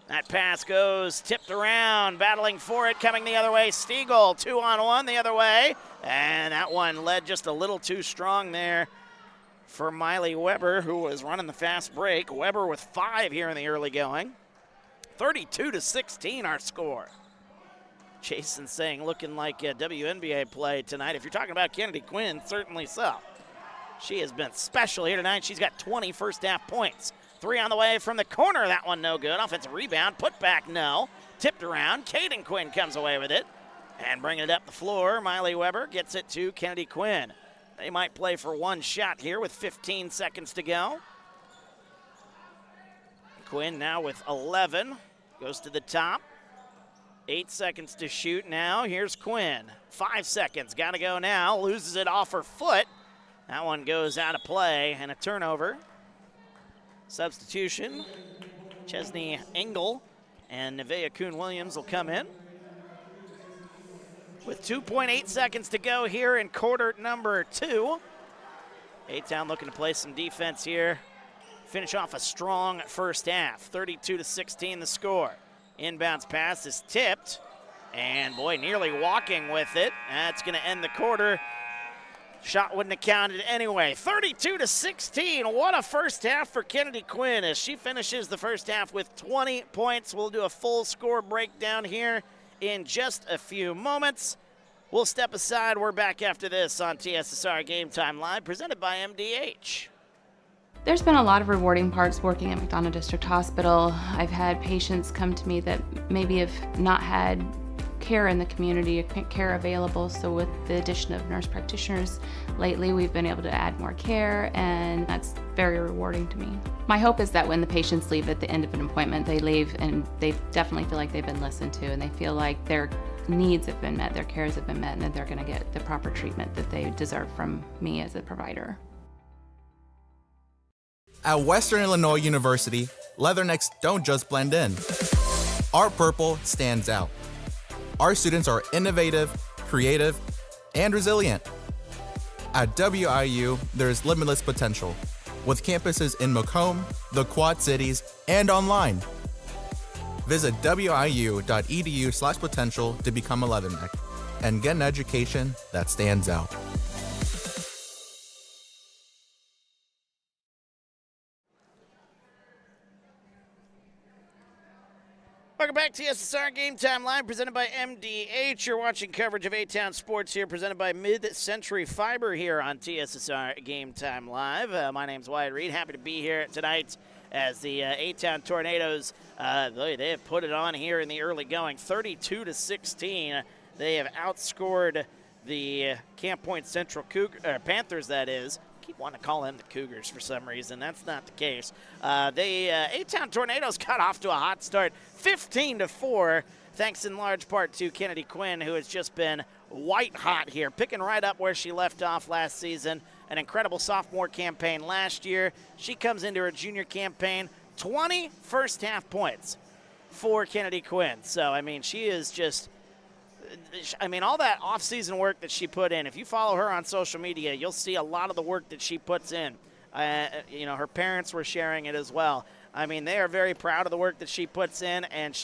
That pass goes tipped around, battling for it, coming the other way. Stiegel, 2-on-1 the other way. And that one led just a little too strong there for Miley Weber, who was running the fast break. Weber with 5 here in the early going. 32-16 our score. Jason saying looking like WNBA play tonight. If you're talking about Kennedy Quinn, certainly so. She has been special here tonight. She's got 20 first half points. 3 on the way from the corner. That one no good. Offensive rebound. Put back no. Tipped around. Caden Quinn comes away with it. And bringing it up the floor, Miley Weber gets it to Kennedy Quinn. They might play for one shot here with 15 seconds to go. Quinn now with 11. Goes to the top. 8 seconds to shoot now. Here's Quinn. 5 seconds. Got to go now. Loses it off her foot. That one goes out of play and a turnover. Substitution. Chesney Engel and Nevaeh Kuhn-Williams will come in. With 2.8 seconds to go here in quarter number 2. A-Town looking to play some defense here. Finish off a strong first half. 32-16 the score. Inbounds pass is tipped. And boy, nearly walking with it. That's going to end the quarter. Shot wouldn't have counted anyway. 32-16. What a first half for Kennedy Quinn as she finishes the first half with 20 points. We'll do a full score breakdown here in just a few moments. We'll step aside. We're back after this on TSSR Game Time Live, presented by MDH. There's been a lot of rewarding parts working at McDonough District Hospital. I've had patients come to me that maybe have not had care in the community, care available. So with the addition of nurse practitioners lately, we've been able to add more care, and that's very rewarding to me. My hope is that when the patients leave at the end of an appointment, they leave and they definitely feel like they've been listened to, and they feel like their needs have been met, their cares have been met, and that they're going to get the proper treatment that they deserve from me as a provider. At Western Illinois University, leathernecks don't just blend in. Our purple stands out. Our students are innovative, creative, and resilient. At WIU, there's limitless potential, with campuses in Macomb, the Quad Cities, and online. Visit wiu.edu/potential to become a leatherneck and get an education that stands out. Welcome back to TSSR Game Time Live, presented by MDH. You're watching coverage of A-Town Sports here, presented by Mid-Century Fiber here on TSSR Game Time Live. My name's Wyatt Reed. Happy to be here tonight as the A-Town Tornadoes, they have put it on here in the early going, 32-16. They have outscored the Camp Point Central Panthers, that is. Keep wanting to call them the Cougars for some reason. That's not the case. A-Town Tornadoes got off to a hot start, 15-4, thanks in large part to Kennedy Quinn, who has just been white hot here, picking right up where she left off last season. An incredible sophomore campaign last year. She comes into her junior campaign, 20 first-half points for Kennedy Quinn. So, I mean, she is just – all that off-season work that she put in, if you follow her on social media, you'll see a lot of the work that she puts in. Her parents were sharing it as well. I mean, they are very proud of the work that she puts in, and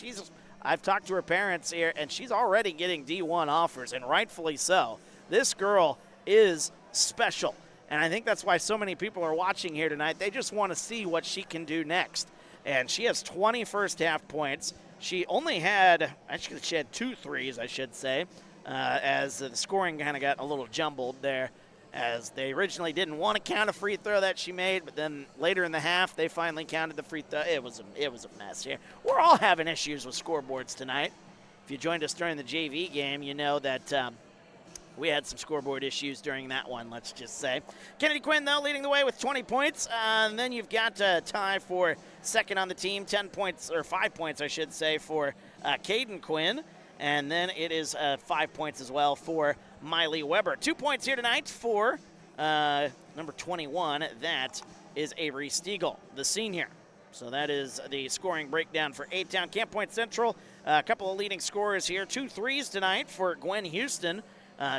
I've talked to her parents here, and she's already getting D1 offers, and rightfully so. This girl is special, and I think that's why so many people are watching here tonight. They just want to see what she can do next, and she has 20 first-half points. She only had, she had 2 threes, I should say, as the scoring kind of got a little jumbled there, as they originally didn't want to count a free throw that she made, but then later in the half, they finally counted the free throw. It was a mess here. We're all having issues with scoreboards tonight. If you joined us during the JV game, you know that we had some scoreboard issues during that one, let's just say. Kennedy Quinn, though, leading the way with 20 points. And then you've got a tie for second on the team, 10 points, or 5 points, I should say, for Caden Quinn. And then it is 5 points as well for Miley Weber. 2 points here tonight for number 21. That is Avery Stiegel, the senior. So that is the scoring breakdown for A-Town. Camp Point Central, a couple of leading scorers here. 2 threes tonight for Gwen Houston.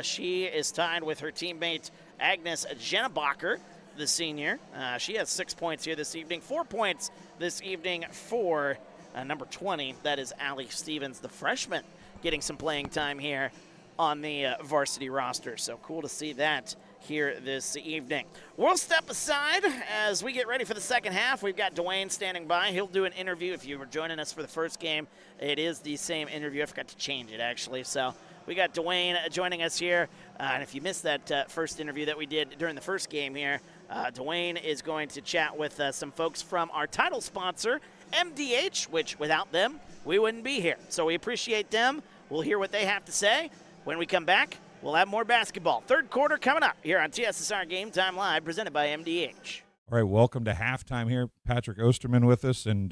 She is tied with her teammate Agnes Jennebacher, the senior. She has 6 points here this evening. 4 points this evening for number 20. That is Allie Stevens, the freshman, getting some playing time here on the varsity roster. So cool to see that here this evening. We'll step aside as we get ready for the second half. We've got Dwayne standing by. He'll do an interview. If you were joining us for the first game, it is the same interview. I forgot to change it, actually. So we got Dwayne joining us here. And if you missed that first interview that we did during the first game here, Dwayne is going to chat with some folks from our title sponsor, MDH, which without them, we wouldn't be here. So we appreciate them. We'll hear what they have to say. When we come back, we'll have more basketball. Third quarter coming up here on TSSR Game Time Live, presented by MDH. All right, welcome to halftime here. Patrick Osterman with us, and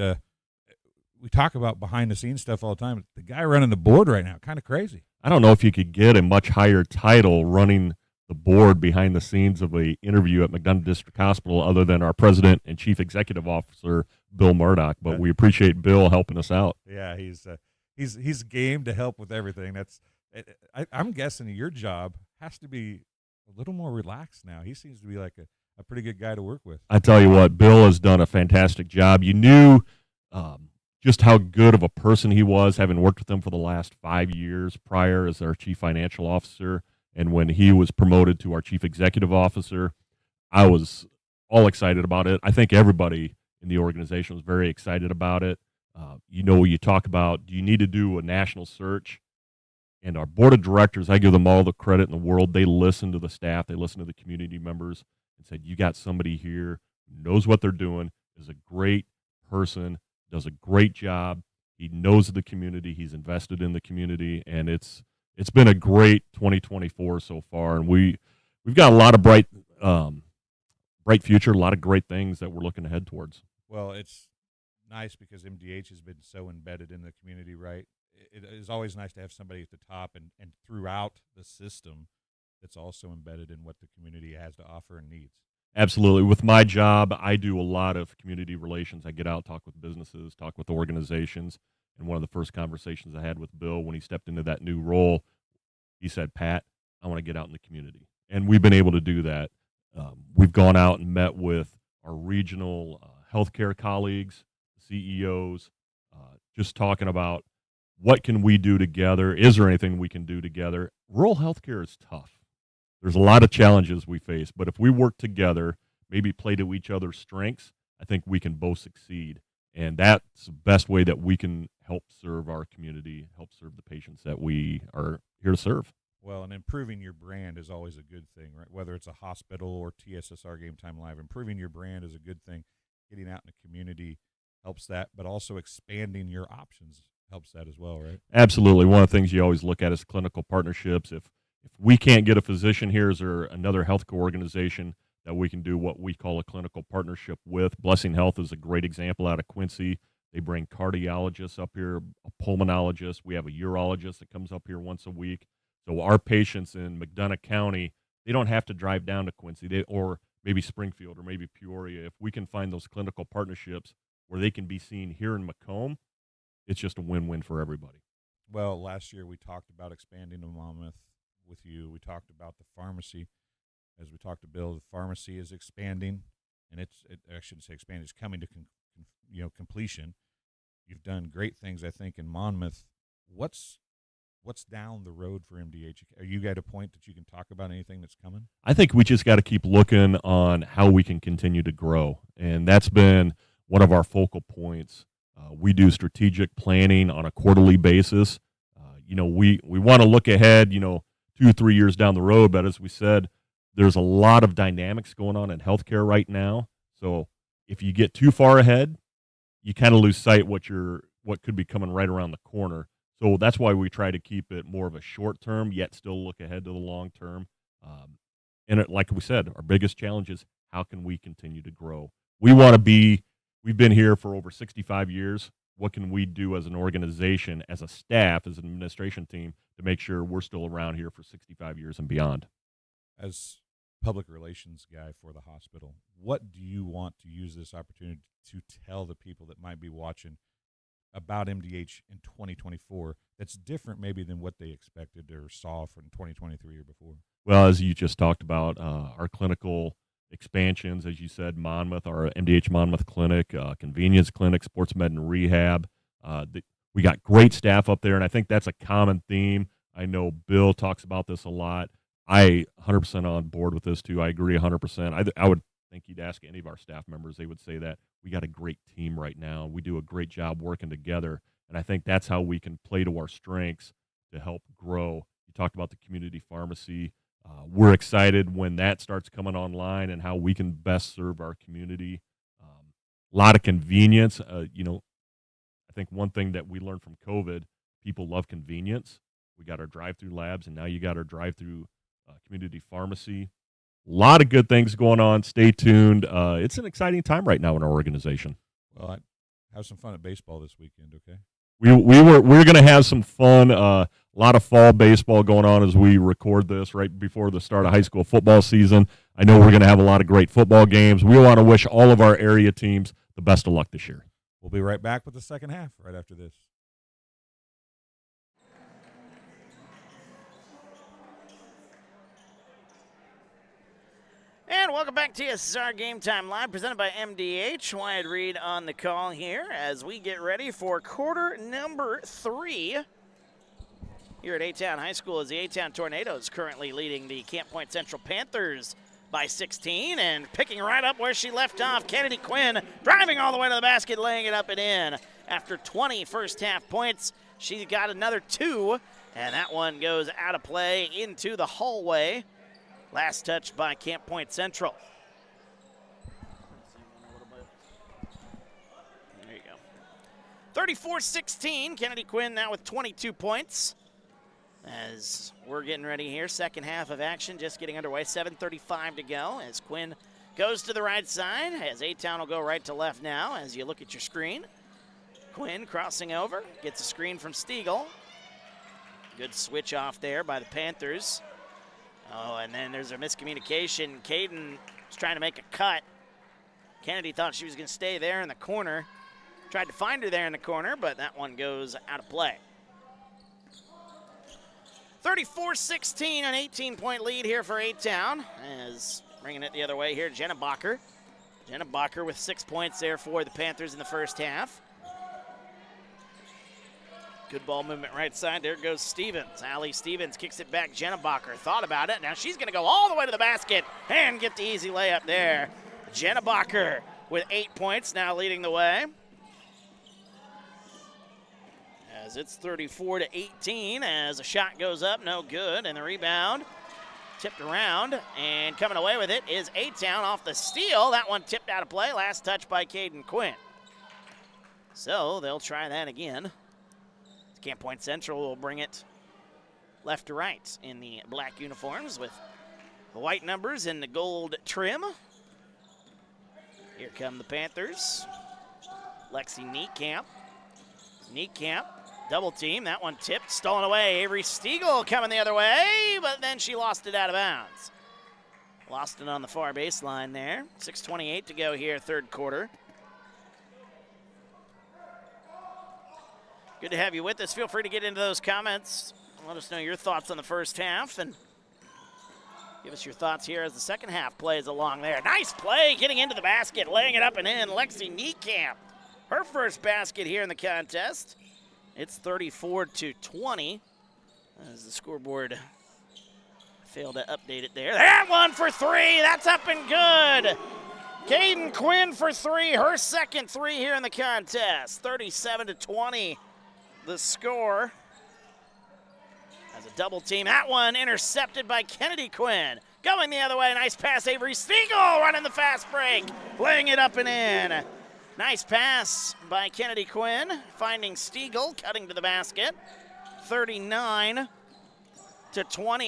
we talk about behind-the-scenes stuff all the time. The guy running the board right now, kind of crazy. I don't know if you could get a much higher title running the board behind the scenes of an interview at McDonough District Hospital other than our president and chief executive officer, Bill Murdoch. But we appreciate Bill helping us out. Yeah, he's game to help with everything. I'm guessing your job has to be a little more relaxed now. He seems to be like a pretty good guy to work with. I tell you what, Bill has done a fantastic job. You knew just how good of a person he was, having worked with him for the last 5 years prior as our chief financial officer. And when he was promoted to our chief executive officer, I was all excited about it. I think everybody in the organization was very excited about it. You talk about, do you need to do a national search? And our board of directors, I give them all the credit in the world. They listen to the staff. They listen to the community members and said, you got somebody here who knows what they're doing, is a great person, does a great job. He knows the community. He's invested in the community. And it's been a great 2024 so far. And we've got a lot of bright future, a lot of great things that we're looking ahead towards. Well, it's nice because MDH has been so embedded in the community, right? It is always nice to have somebody at the top and throughout the system that's also embedded in what the community has to offer and needs. Absolutely. With my job, I do a lot of community relations. I get out, talk with businesses, talk with organizations. And one of the first conversations I had with Bill when he stepped into that new role, he said, Pat, I want to get out in the community. And we've been able to do that. We've gone out and met with our regional healthcare colleagues, CEOs, just talking about what can we do together? Is there anything we can do together? Rural healthcare is tough. There's a lot of challenges we face, but if we work together, maybe play to each other's strengths, I think we can both succeed. And that's the best way that we can help serve our community, help serve the patients that we are here to serve. Well, and improving your brand is always a good thing, right? Whether it's a hospital or TSSR Game Time Live, improving your brand is a good thing. Getting out in the community helps that, but also expanding your options helps that as well, right? Absolutely. One of the things you always look at is clinical partnerships. If we can't get a physician here, is there another healthcare organization that we can do what we call a clinical partnership with? Blessing Health is a great example out of Quincy. They bring cardiologists up here, a pulmonologist. We have a urologist that comes up here once a week. So our patients in McDonough County, they don't have to drive down to Quincy or maybe Springfield or maybe Peoria. If we can find those clinical partnerships where they can be seen here in Macomb, it's just a win-win for everybody. Well, last year we talked about expanding to Monmouth with you. We talked about the pharmacy. As we talked to Bill, the pharmacy is expanding, and I shouldn't say expanding, it's coming to completion. You've done great things, I think, in Monmouth. What's down the road for MDH? Are you at a point that you can talk about anything that's coming? I think we just got to keep looking on how we can continue to grow, and that's been one of our focal points. We do strategic planning on a quarterly basis. We want to look ahead, 2-3 years down the road, but as we said, there's a lot of dynamics going on in healthcare right now. So if you get too far ahead, you kind of lose sight what could be coming right around the corner. So that's why we try to keep it more of a short term, yet still look ahead to the long term. Like we said, our biggest challenge is how can we continue to grow? We've been here for over 65 years. What can we do as an organization, as a staff, as an administration team to make sure we're still around here for 65 years and beyond? As public relations guy for the hospital, what do you want to use this opportunity to tell the people that might be watching about MDH in 2024 that's different maybe than what they expected or saw from 2023 or before? Well, as you just talked about, our clinical expansions, as you said, Monmouth, our MDH Monmouth Clinic, convenience clinic, sports med and rehab. We got great staff up there, and I think that's a common theme. I know Bill talks about this a lot. I 100% on board with this too. I agree 100%. I would think you'd ask any of our staff members, they would say that we got a great team right now. We do a great job working together, and I think that's how we can play to our strengths to help grow. You talked about the community pharmacy. We're excited when that starts coming online and how we can best serve our community. A lot of convenience. I think one thing that we learned from COVID, people love convenience. We got our drive-through labs, and now you got our drive-through community pharmacy. A lot of good things going on. Stay tuned. It's an exciting time right now in our organization. Well, have some fun at baseball this weekend, okay? We're going to have some fun. A lot of fall baseball going on as we record this right before the start of high school football season. I know we're going to have a lot of great football games. We want to wish all of our area teams the best of luck this year. We'll be right back with the second half right after this. And welcome back to TSSR Game Time Live, presented by MDH. Wyatt Reed on the call here as we get ready for quarter number 3 here at A-Town High School, as the A-Town Tornadoes currently leading the Camp Point Central Panthers by 16, and picking right up where she left off, Kennedy Quinn driving all the way to the basket, laying it up and in. After 20 first half points, she's got another 2, and that one goes out of play into the hallway. Last touch by Camp Point Central. There you go. 34-16, Kennedy Quinn now with 22 points. As we're getting ready here, second half of action just getting underway, 7:35 to go. As Quinn goes to the right side, as A-Town will go right to left now as you look at your screen. Quinn crossing over, gets a screen from Stiegel. Good switch off there by the Panthers. Oh, and then there's a miscommunication. Caden was trying to make a cut. Kennedy thought she was going to stay there in the corner. Tried to find her there in the corner, but that one goes out of play. 34-16, an 18-point lead here for A-Town. As bringing it the other way here, Jenna Bacher. Jenna Bacher with 6 points there for the Panthers in the first half. Good ball movement right side. There goes Stevens. Allie Stevens kicks it back. Jenna Bacher thought about it. Now she's going to go all the way to the basket and get the easy layup there. Jenna Bacher with 8 points, now leading the way. as it's 34-18 as a shot goes up, no good, and the rebound tipped around, and coming away with it is A-Town off the steal. That one tipped out of play, last touch by Caden Quinn. So they'll try that again. Camp Point Central will bring it left to right in the black uniforms with the white numbers and the gold trim. Here come the Panthers. Lexi Niekamp. Niekamp, double team. That one tipped, stolen away. Avery Stiegel coming the other way, but then she lost it out of bounds. Lost it on the far baseline there. 6:28 to go here, third quarter. Good to have you with us. Feel free to get into those comments. Let us know your thoughts on the first half and give us your thoughts here as the second half plays along there. Nice play, getting into the basket, laying it up and in. Lexi Niekamp, her first basket here in the contest. It's 34-20 as the scoreboard failed to update it there. That one for three, that's up and good. Caden Quinn for three, her second three here in the contest. 37-20 the score. As a double team, that one intercepted by Kennedy Quinn. Going the other way, nice pass, Avery Stiegel running the fast break, laying it up and in. Nice pass by Kennedy Quinn, finding Stiegel, cutting to the basket. 39-20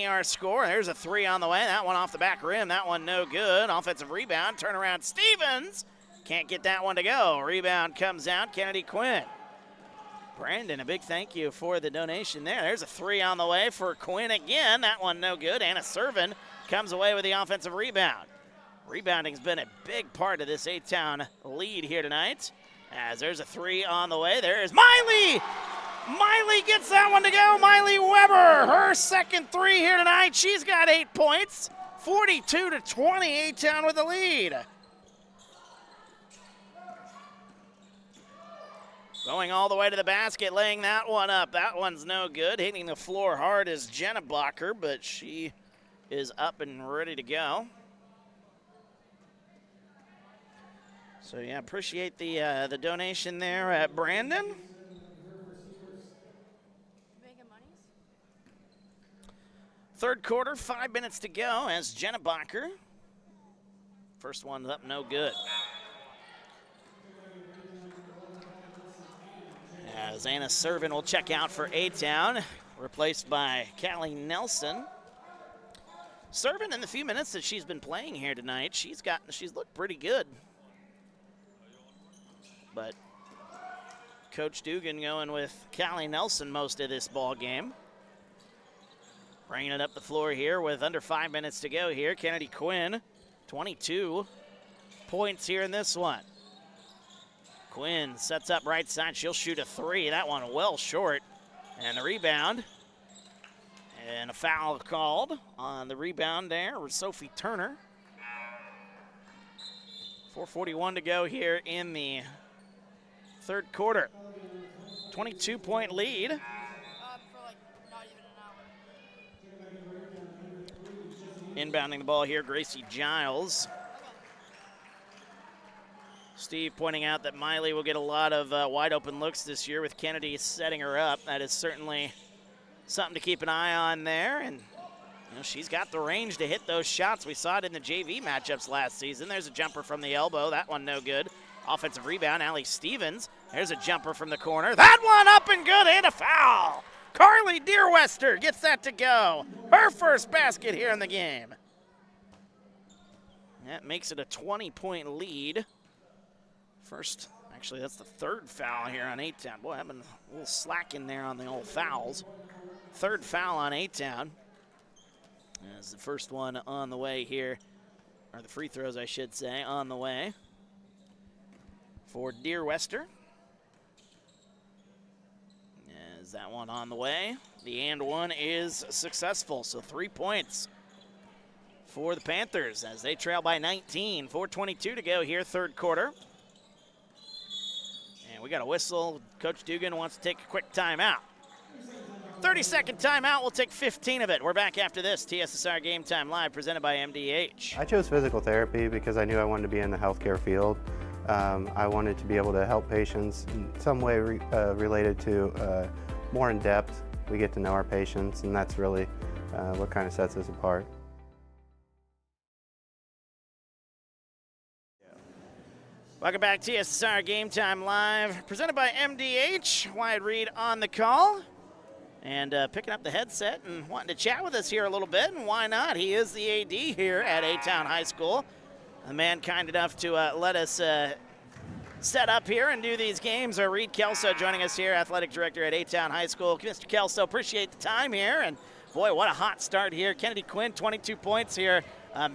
our score. There's a three on the way, that one off the back rim, that one no good. Offensive rebound, turnaround Stevens. Can't get that one to go. Rebound comes out, Kennedy Quinn. Brandon, a big thank you for the donation there. There's a three on the way for Quinn again. That one no good. Anna Servin comes away with the offensive rebound. Rebounding's been a big part of this A-Town lead here tonight. As there's a three on the way. There's Miley! Miley gets that one to go. Miley Weber, her second three here tonight. She's got 8 points. 42-20, A-Town with the lead. Going all the way to the basket, laying that one up. That one's no good. Hitting the floor hard is Jenna Blocker, but she is up and ready to go. So yeah, appreciate the donation there, Brandon. Third quarter, 5 minutes to go as Jenna Blocker. First one's up, no good. As Anna Servin will check out for A-Town, replaced by Callie Nelson. Servin, in the few minutes that she's been playing here tonight, she's looked pretty good. But Coach Dugan going with Callie Nelson most of this ball game. Bringing it up the floor here with under 5 minutes to go here. Kennedy Quinn, 22 points here in this one. Quinn sets up right side. She'll shoot a three. That one well short. And the rebound. And a foul called on the rebound there with Sophie Turner. 4:41 to go here in the third quarter. 22-point lead. Inbounding the ball here, Gracie Giles. Steve pointing out that Miley will get a lot of wide open looks this year with Kennedy setting her up. That is certainly something to keep an eye on there. And you know, she's got the range to hit those shots. We saw it in the JV matchups last season. There's a jumper from the elbow. That one no good. Offensive rebound, Allie Stevens. There's a jumper from the corner. That one up and good, and a foul. Carly Deerwester gets that to go. Her first basket here in the game. That makes it a 20-point lead. First, actually, that's the third foul here on A-Town. Boy, I've been a little slack in there on the old fouls. Third foul on A-Town. As the first one on the way here, or the free throws, I should say, on the way for Deerwester. Is that one on the way? The and one is successful, so 3 points for the Panthers as they trail by 19. 4:22 to go here, third quarter. And we got a whistle. Coach Dugan wants to take a quick timeout. 30-second timeout. We'll take 15 of it. We're back after this. TSSR Game Time Live presented by MDH. I chose physical therapy because I knew I wanted to be in the healthcare field. I wanted to be able to help patients in some way related to more in depth. We get to know our patients, and that's really what kind of sets us apart. Welcome back to TSSR Game Time Live, presented by MDH. Wyatt Reed on the call, and picking up the headset and wanting to chat with us here a little bit, and why not? He is the AD here at A-Town High School. A man kind enough to let us set up here and do these games. Reed Kelso joining us here, athletic director at A-Town High School. Mr. Kelso, appreciate the time here, and boy, what a hot start here. Kennedy Quinn, 22 points here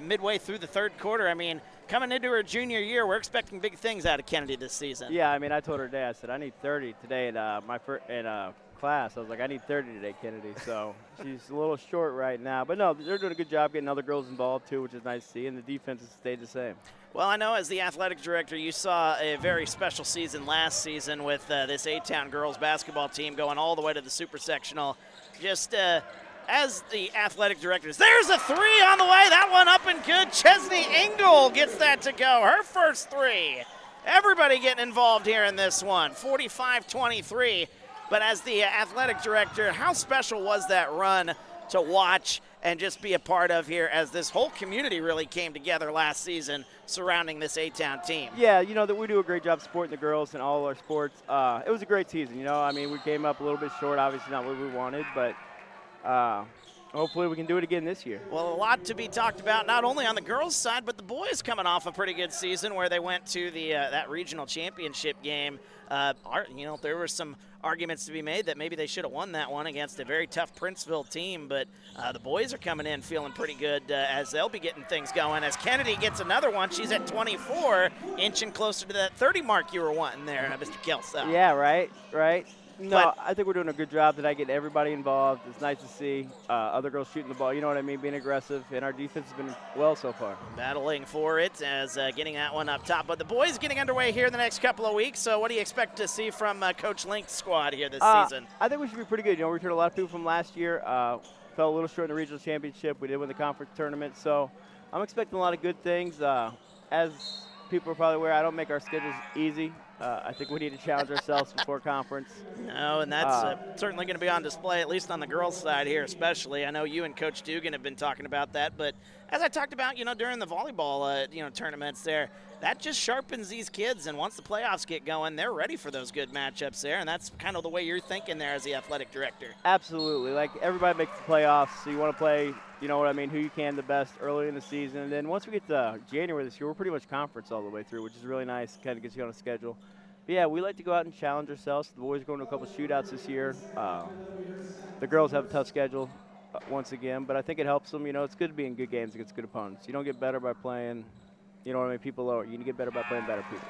midway through the third quarter. I mean, coming into her junior year, we're expecting big things out of Kennedy this season. Yeah, I mean, I told her today, I said, I need 30 today in class. I was like, I need 30 today, Kennedy. So she's a little short right now. But no, they're doing a good job getting other girls involved too, which is nice to see, and the defense has stayed the same. Well, I know as the athletic director, you saw a very special season last season with this A-Town girls basketball team going all the way to the super sectional. Just as the athletic directors, there's a three on the way. That one up and good. Chesney Engel gets that to go. Her first three. Everybody getting involved here in this one. 45-23. But as the athletic director, how special was that run to watch and just be a part of here as this whole community really came together last season surrounding this A-Town team? Yeah, you know, that we do a great job supporting the girls in all our sports. It was a great season, you know. I mean, we came up a little bit short, obviously not what we wanted, but hopefully we can do it again this year. Well, a lot to be talked about, not only on the girls' side, but the boys coming off a pretty good season where they went to the that regional championship game. You know, there were some arguments to be made that maybe they should have won that one against a very tough Princeville team, but the boys are coming in feeling pretty good as they'll be getting things going. As Kennedy gets another one, she's at 24, inching closer to that 30 mark you were wanting there, Mr. Kelso. Yeah, right. No, I think we're doing a good job that I get everybody involved. It's nice to see other girls shooting the ball, you know what I mean, being aggressive, and our defense has been well so far. Battling for it as getting that one up top. But the boys getting underway here in the next couple of weeks, so what do you expect to see from Coach Link's squad here this season? I think we should be pretty good. You know, we returned a lot of people from last year, fell a little short in the regional championship. We did win the conference tournament, so I'm expecting a lot of good things. As people are probably aware, I don't make our schedules easy. I think we need to challenge ourselves before conference. No, and that's certainly going to be on display, at least on the girls' side here especially. I know you and Coach Dugan have been talking about that, but as I talked about, you know, during the volleyball, tournaments there, that just sharpens these kids, and once the playoffs get going, they're ready for those good matchups there, and that's kind of the way you're thinking there as the athletic director. Absolutely. Like, everybody makes the playoffs, so you want to play, you know what I mean, who you can the best early in the season. And then once we get to January this year, we're pretty much conference all the way through, which is really nice. Kind of gets you on a schedule. But yeah, we like to go out and challenge ourselves. The boys are going to a couple shootouts this year. The girls have a tough schedule once again, but I think it helps them. You know, it's good to be in good games against good opponents. You don't get better by playing, you know what I mean, people lower. You get better by playing better people.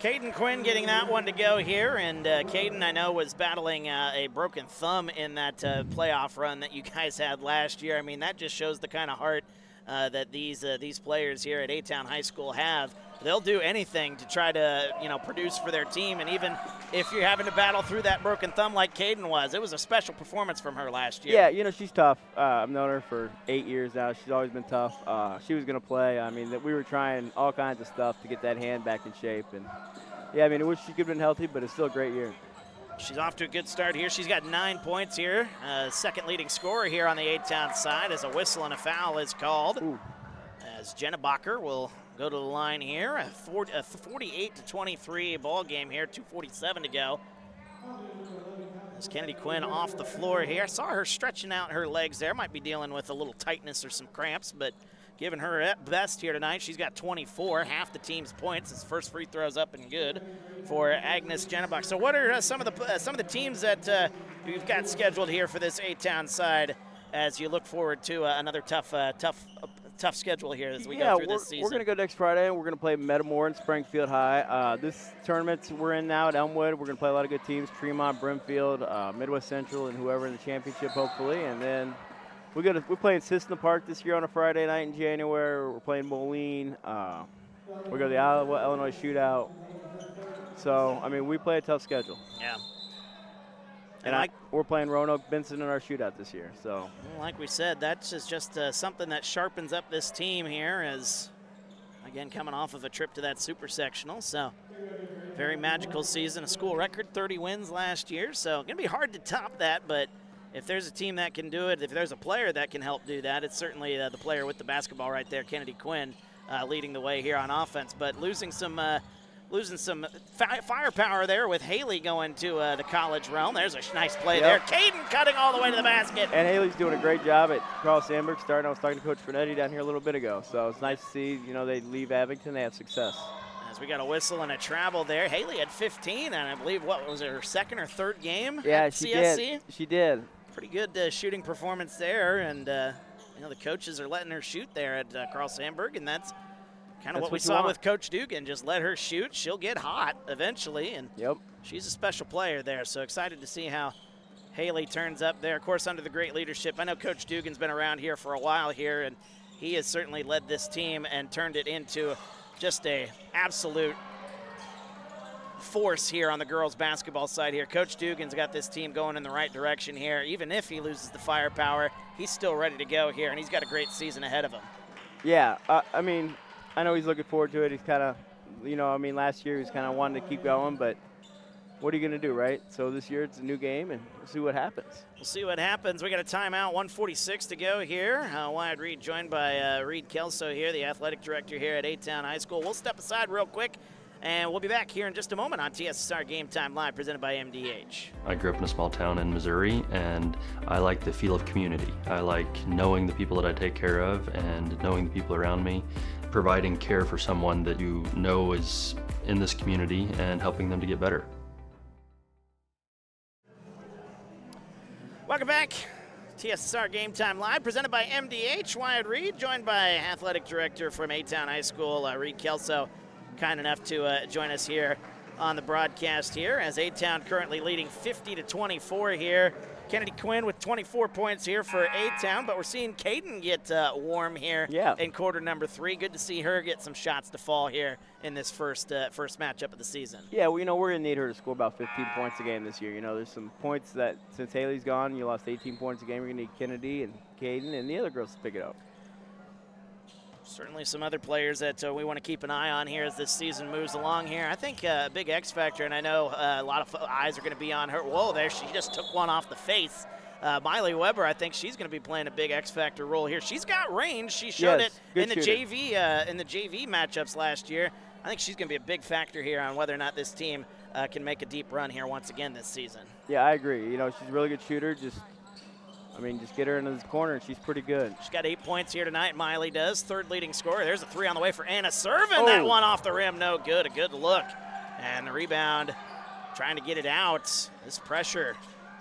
Caden Quinn getting that one to go here, and Caden, I know, was battling a broken thumb in that playoff run that you guys had last year. I mean, that just shows the kind of heart that these players here at A-Town High School have. They'll do anything to try to, you know, produce for their team, and even if you're having to battle through that broken thumb like Caden was, it was a special performance from her last year. Yeah, you know, she's tough. I've known her for 8 years now. She's always been tough. She was going to play. I mean, we were trying all kinds of stuff to get that hand back in shape, and yeah, I mean, I wish she could have been healthy, but it's still a great year. She's off to a good start here. She's got 9 points here. Second leading scorer here on the A-Town side as a whistle and a foul is called. Ooh. As Jenna Bacher will go to the line here. A 48-23 ball game here, 2:47 to go. As Kennedy Quinn off the floor here. I saw her stretching out her legs there. Might be dealing with a little tightness or some cramps, but giving her at best here tonight. She's got 24, half the team's points. His first free throw's up and good for Agnes Jennebach. So what are some of the teams that you've got scheduled here for this A-Town side as you look forward to another tough schedule here as we go through this season? We're going to go next Friday, and we're going to play Metamore and Springfield High. This tournament we're in now at Elmwood, we're going to play a lot of good teams, Tremont, Brimfield, Midwest Central, and whoever in the championship, hopefully. And then we're playing Cissna Park this year on a Friday night in January. We're playing Moline. We're going to the Iowa, Illinois shootout. So, I mean, we play a tough schedule. Yeah. And we're playing Roanoke Benson in our shootout this year. So, like we said, that's just something that sharpens up this team here as, again, coming off of a trip to that super sectional. So Very magical season, a school record, 30 wins last year. So going to be hard to top that, but if there's a team that can do it, if there's a player that can help do that, it's certainly the player with the basketball right there, Kennedy Quinn, leading the way here on offense. But losing some firepower there with Haley going to the college realm. There's a nice play there. Caden cutting all the way to the basket. And Haley's doing a great job at Carl Sandburg starting. I was talking to Coach Fernetti down here a little bit ago. So it's nice to see, they leave Abington, they have success. As we got a whistle and a travel there. Haley had 15, and I believe, what was it, her second or third game at she CSC? did. She did. Pretty good shooting performance there, and the coaches are letting her shoot there at Carl Sandburg, and that's kind of what we saw with Coach Dugan. Just let her shoot. She'll get hot eventually, and she's a special player there. So excited to see how Haley turns up there. Of course, under the great leadership. I know Coach Dugan's been around here for a while here, and he has certainly led this team and turned it into just a absolute force here on the girls basketball side here. Coach Dugan's got this team going in the right direction here. Even if he loses the firepower, he's still ready to go here, and he's got a great season ahead of him. Yeah, I know he's looking forward to it. He's kind of, last year he was kind of wanting to keep going, but what are you going to do, right? So this year it's a new game, and we'll see what happens. We'll see what happens. We got a timeout, 1:46 to go here. Wyatt Reed joined by Reed Kelso here, the athletic director here at A-Town High School. We'll step aside real quick, and we'll be back here in just a moment on TSSR Game Time Live, presented by MDH. I grew up in a small town in Missouri, and I like the feel of community. I like knowing the people that I take care of and knowing the people around me, providing care for someone that you know is in this community and helping them to get better. Welcome back. TSSR Game Time Live, presented by MDH. Wyatt Reed, joined by athletic director from A-Town High School, Reed Kelso, kind enough to join us here on the broadcast here, as A-Town currently leading 50-24 here. Kennedy Quinn with 24 points here for A-Town, but we're seeing Caden get warm here in quarter number 3. Good to see her get some shots to fall here in this first matchup of the season. Yeah, well, we're going to need her to score about 15 points a game this year. There's some points that since Haley's gone, you lost 18 points a game. You're going to need Kennedy and Caden and the other girls to pick it up. Certainly some other players that we want to keep an eye on here as this season moves along here. I think a big X factor, and I know a lot of eyes are going to be on her. Whoa, there, she just took one off the face. Miley Weber, I think she's going to be playing a big X factor role here. She's got range. She showed it in the JV matchups last year. I think she's going to be a big factor here on whether or not this team can make a deep run here once again this season. Yeah, I agree. She's a really good shooter. Just get her into this corner, and she's pretty good. She's got 8 points here tonight, Miley does. Third leading scorer. There's a 3 on the way for Anna Servin. That one off the rim, no good. A good look. And the rebound, trying to get it out. This pressure,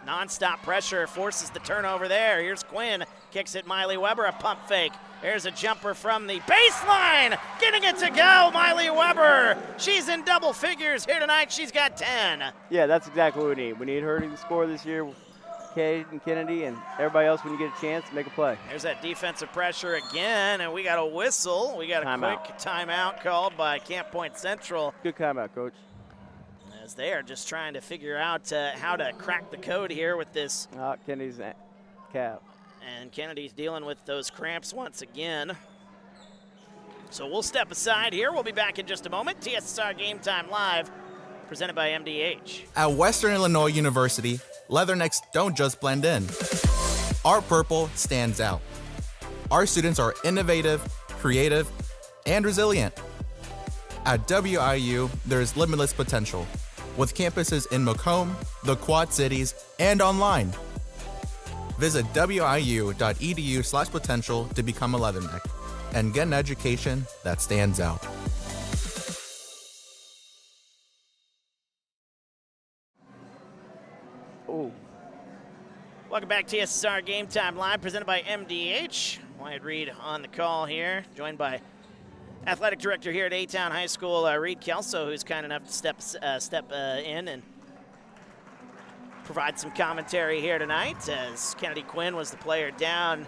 nonstop pressure, forces the turnover there. Here's Quinn, kicks it Miley Weber, a pump fake. There's a jumper from the baseline. Getting it to go, Miley Weber. She's in double figures here tonight. She's got 10. Yeah, that's exactly what we need. We need her to score this year. Cade and Kennedy and everybody else, when you get a chance, make a play. There's that defensive pressure again, and we got a whistle. We got a quick timeout called by Camp Point Central. Good timeout, Coach. As they are just trying to figure out how to crack the code here with this. Kennedy's cap. And Kennedy's dealing with those cramps once again. So we'll step aside here. We'll be back in just a moment. TSSR Game Time Live, presented by MDH. At Western Illinois University, Leathernecks don't just blend in. Our purple stands out. Our students are innovative, creative, and resilient. At WIU, there is limitless potential, with campuses in Macomb, the Quad Cities, and online. Visit wiu.edu/potential to become a Leatherneck and get an education that stands out. Welcome back to TSSR Game Time Live, presented by MDH. Wyatt Reed on the call here, joined by athletic director here at A-Town High School, Reed Kelso, who's kind enough to step in and provide some commentary here tonight, as Kennedy Quinn was the player down,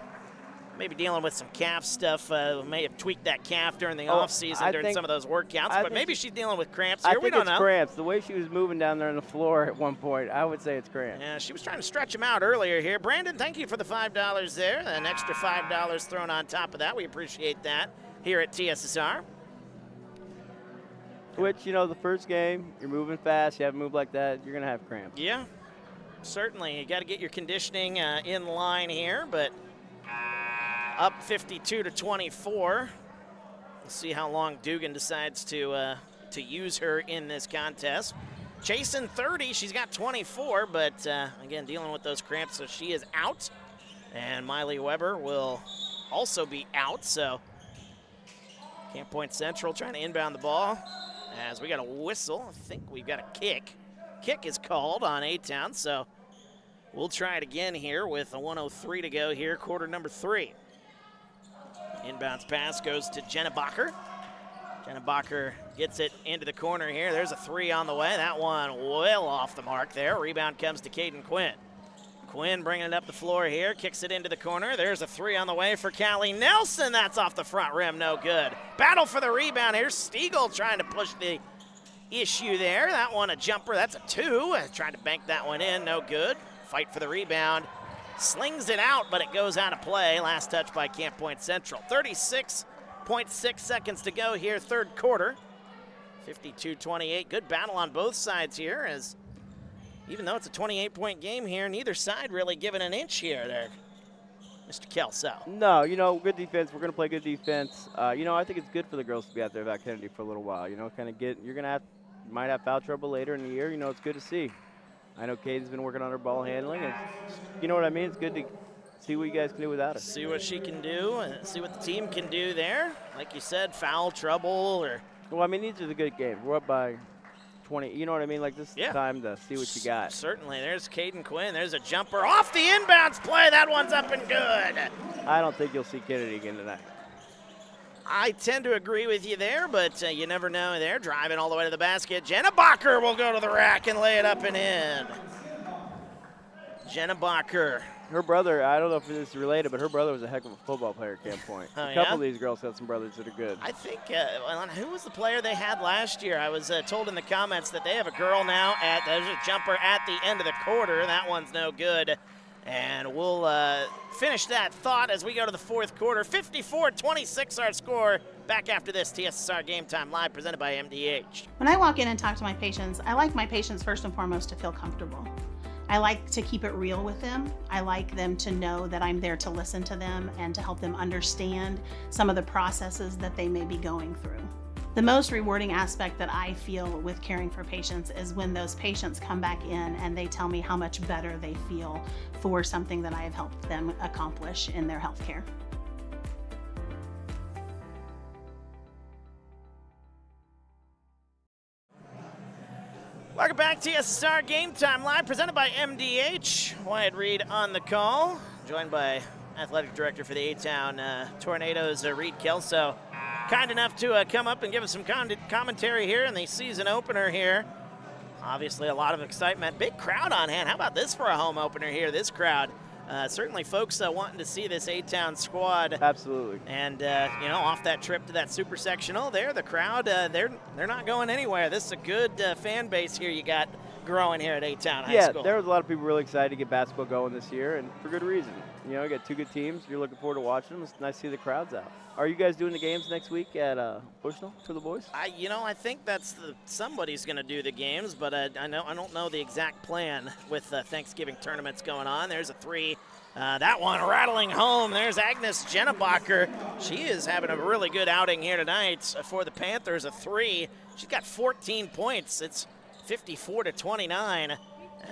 maybe dealing with some calf stuff. May have tweaked that calf during the offseason during some of those workouts, but maybe she's dealing with cramps here. We don't know. I think it's cramps. The way she was moving down there on the floor at one point, I would say it's cramps. Yeah, she was trying to stretch him out earlier here. Brandon, thank you for the $5 there. An extra $5 thrown on top of that. We appreciate that here at TSSR. Which, you know, the first game, you're moving fast, you haven't moved like that, you're going to have cramps. Yeah, certainly. You got to get your conditioning in line here, but up 52-24. We'll see how long Dugan decides to use her in this contest. Chasing 30, she's got 24, but again, dealing with those cramps, so she is out. And Miley Weber will also be out, so Camp Point Central trying to inbound the ball. As we got a whistle, I think we've got a kick. Kick is called on A-Town, so we'll try it again here with a 1:03 to go here, quarter number 3. Inbounds pass goes to Jenna Bacher. Jenna Bacher gets it into the corner here. There's a 3 on the way. That one well off the mark there. Rebound comes to Caden Quinn. Quinn bringing it up the floor here, kicks it into the corner. There's a 3 on the way for Callie Nelson. That's off the front rim, no good. Battle for the rebound here. Stiegel trying to push the issue there. That one a jumper, that's a 2. Trying to bank that one in, no good. Fight for the rebound. Slings it out, but it goes out of play. Last touch by Camp Point Central. 36.6 seconds to go here, third quarter. 52-28, good battle on both sides here, as even though it's a 28-point game here, neither side really giving an inch here there, Mr. Kelso. No, you know, good defense. We're going to play good defense. You know, I think it's good for the girls to be out there without Kennedy for a little while. You know, kind of get, you're going to have, might have foul trouble later in the year. You know, it's good to see. I know Caden's been working on her ball handling. And you know what I mean? It's good to see what you guys can do without her. See what she can do and see what the team can do there. Like you said, foul trouble or. Well, I mean, these are the good games. We're up by 20. You know what I mean? Like, this is the time to see what you got. Certainly. There's Caden Quinn. There's a jumper off the inbounds play. That one's up and good. I don't think you'll see Kennedy again tonight. I tend to agree with you there, but you never know there. Driving all the way to the basket. Jenna Bacher will go to the rack and lay it up and in. Jenna Bacher. Her brother, I don't know if this is related, but her brother was a heck of a football player at Camp Point. Oh, a couple of these girls have some brothers that are good. I think, who was the player they had last year? I was told in the comments that they have a girl now there's a jumper at the end of the quarter. That one's no good. And we'll finish that thought as we go to the fourth quarter. 54-26 our score. Back after this, TSSR Game Time Live presented by MDH. When I walk in and talk to my patients, I like my patients first and foremost to feel comfortable. I like to keep it real with them. I like them to know that I'm there to listen to them and to help them understand some of the processes that they may be going through. The most rewarding aspect that I feel with caring for patients is when those patients come back in and they tell me how much better they feel for something that I have helped them accomplish in their health care. Welcome back to TSSR Game Time Live, presented by MDH. Wyatt Reed on the call, joined by Athletic Director for the A-Town Tornadoes, Reed Kelso. Kind enough to come up and give us some commentary here in the season opener here. Obviously a lot of excitement. Big crowd on hand. How about this for a home opener here, this crowd? Certainly folks wanting to see this A-Town squad. Absolutely. And, you know, off that trip to that super sectional there, the crowd, they're not going anywhere. This is a good fan base here you got growing here at A-Town High School. Yeah, there was a lot of people really excited to get basketball going this year, and for good reason. You know, you got two good teams. You're looking forward to watching them. It's nice to see the crowds out. Are you guys doing the games next week at Bushnell for the boys? I think that's somebody's going to do the games, but I don't know the exact plan with Thanksgiving tournaments going on. There's a 3. That one rattling home. There's Agnes Jennebacher. She is having a really good outing here tonight for the Panthers. A 3. She's got 14 points. It's 54-29.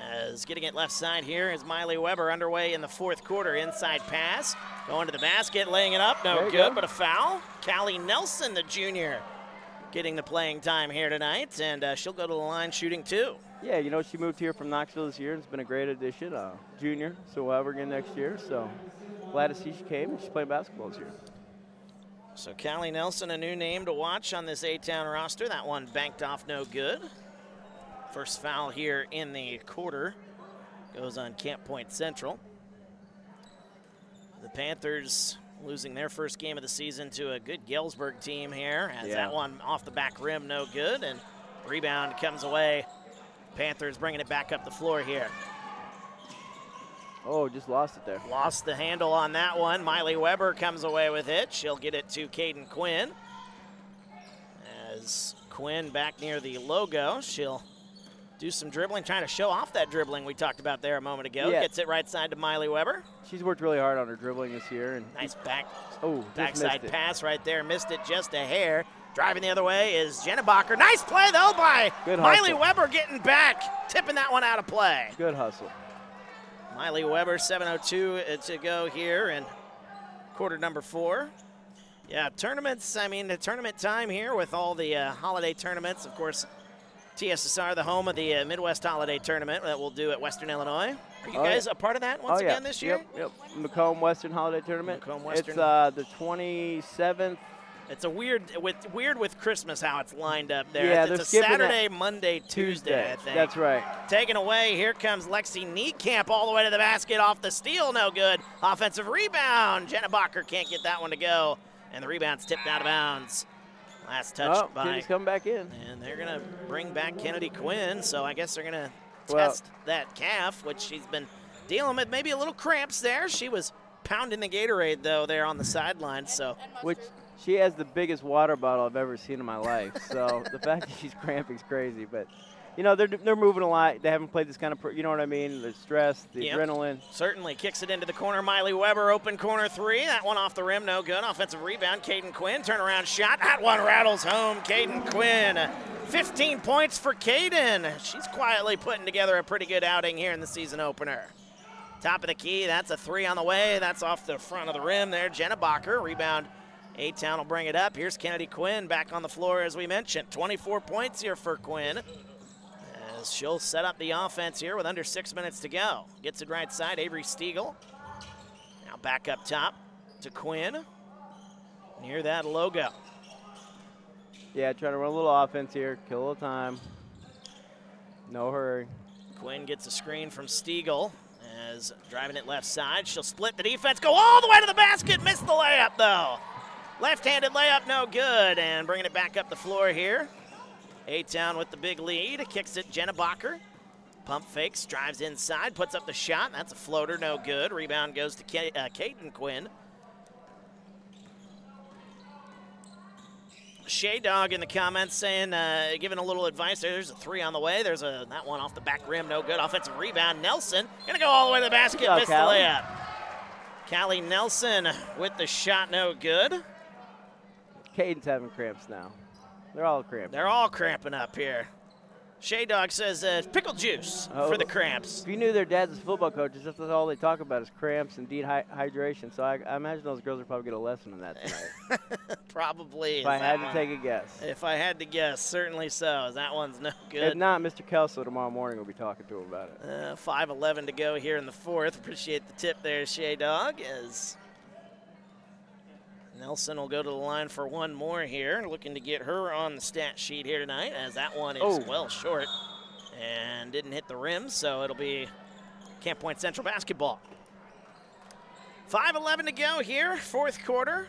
As getting it left side here is Miley Weber underway in the fourth quarter. Inside pass, going to the basket, laying it up, no good, but a foul. Callie Nelson, the junior, getting the playing time here tonight, and she'll go to the line shooting 2. Yeah, you know, she moved here from Knoxville this year. It's been a great addition, junior, so we'll have her again next year. So glad to see she came, and she's playing basketball this year. So Callie Nelson, a new name to watch on this A-Town roster. That one banked off, no good. First foul here in the quarter goes on Camp Point Central. The Panthers losing their first game of the season to a good Galesburg team here. As that one off the back rim, no good, and rebound comes away. Panthers bringing it back up the floor here. Oh, just lost it there. Lost the handle on that one. Miley Weber comes away with it. She'll get it to Caden Quinn. As Quinn back near the logo. She'll do some dribbling, trying to show off that dribbling we talked about there a moment ago. Yeah. Gets it right side to Miley Weber. She's worked really hard on her dribbling this year. And Nice backside backside pass right there. Missed it just a hair. Driving the other way is Jenna Bacher. Nice play, though, by Good Miley hustle. Weber getting back, tipping that one out of play. Good hustle. Miley Weber, 7:02 to go here in quarter number 4. Yeah, tournaments, I mean, the tournament time here with all the holiday tournaments. Of course, TSSR, the home of the Midwest Holiday Tournament that we'll do at Western Illinois. Are you guys a part of that once again this year? Yep. Macomb Western Holiday Tournament. Macomb Western. It's the 27th. It's a weird with Christmas how it's lined up there. Yeah, it's they're a skipping Saturday, Monday, Tuesday, I think. That's right. Taken away, here comes Lexi Niekamp all the way to the basket, off the steal, no good. Offensive rebound, Jenna Bacher can't get that one to go, and the rebound's tipped out of bounds. Last touch by. Kennedy's coming back in. And they're going to bring back Kennedy Quinn, so I guess they're going to Well- test that calf, which she's been dealing with maybe a little cramps there. She was pounding the Gatorade, though, there on the sideline, so. Which she has the biggest water bottle I've ever seen in my life. So the fact that she's cramping is crazy. But, you know, they're moving a lot. They haven't played this kind of, you know what I mean? The stress, the Yep. adrenaline. Certainly kicks it into the corner. Miley Weber, open corner 3. That one off the rim, no good. Offensive rebound, Caden Quinn. Turnaround shot. That one rattles home. Caden Quinn. 15 points for Caden. She's quietly putting together a pretty good outing here in the season opener. Top of the key. That's a 3 on the way. That's off the front of the rim there. Jenna Bacher. Rebound. A-Town will bring it up. Here's Kennedy Quinn back on the floor, as we mentioned. 24 points here for Quinn, as she'll set up the offense here with under 6 minutes to go. Gets it right side, Avery Stiegel. Now back up top to Quinn, near that logo. Yeah, trying to run a little offense here, kill a little time. No hurry. Quinn gets a screen from Stiegel, as driving it left side. She'll split the defense, go all the way to the basket, missed the layup though. Left-handed layup, no good, and bringing it back up the floor here. A-Town with the big lead, kicks it Jenna Bacher. Pump fakes, drives inside, puts up the shot. That's a floater, no good. Rebound goes to Caden Quinn. Shay Dog in the comments saying, giving a little advice there. There's a 3 on the way. There's that one off the back rim, no good. Offensive rebound, Nelson. Gonna go all the way to the basket, missed the layup. Callie Nelson with the shot, no good. Caden's having cramps now. They're all cramping. They're all cramping up here. Shay Dog says pickle juice for the cramps. If you knew their dad's football coaches, that's all they talk about is cramps and dehydration. So I imagine those girls are probably get a lesson in that tonight. Probably. If I had to take a guess. If I had to guess, certainly so. That one's no good. If not, Mr. Kelso tomorrow morning will be talking to him about it. 5:11 to go here in the 4th. Appreciate the tip there, Shay Dog, as Nelson will go to the line for one more here, looking to get her on the stat sheet here tonight, as that one is well short and didn't hit the rim, so it'll be Camp Point Central basketball. 5:11 to go here, 4th quarter.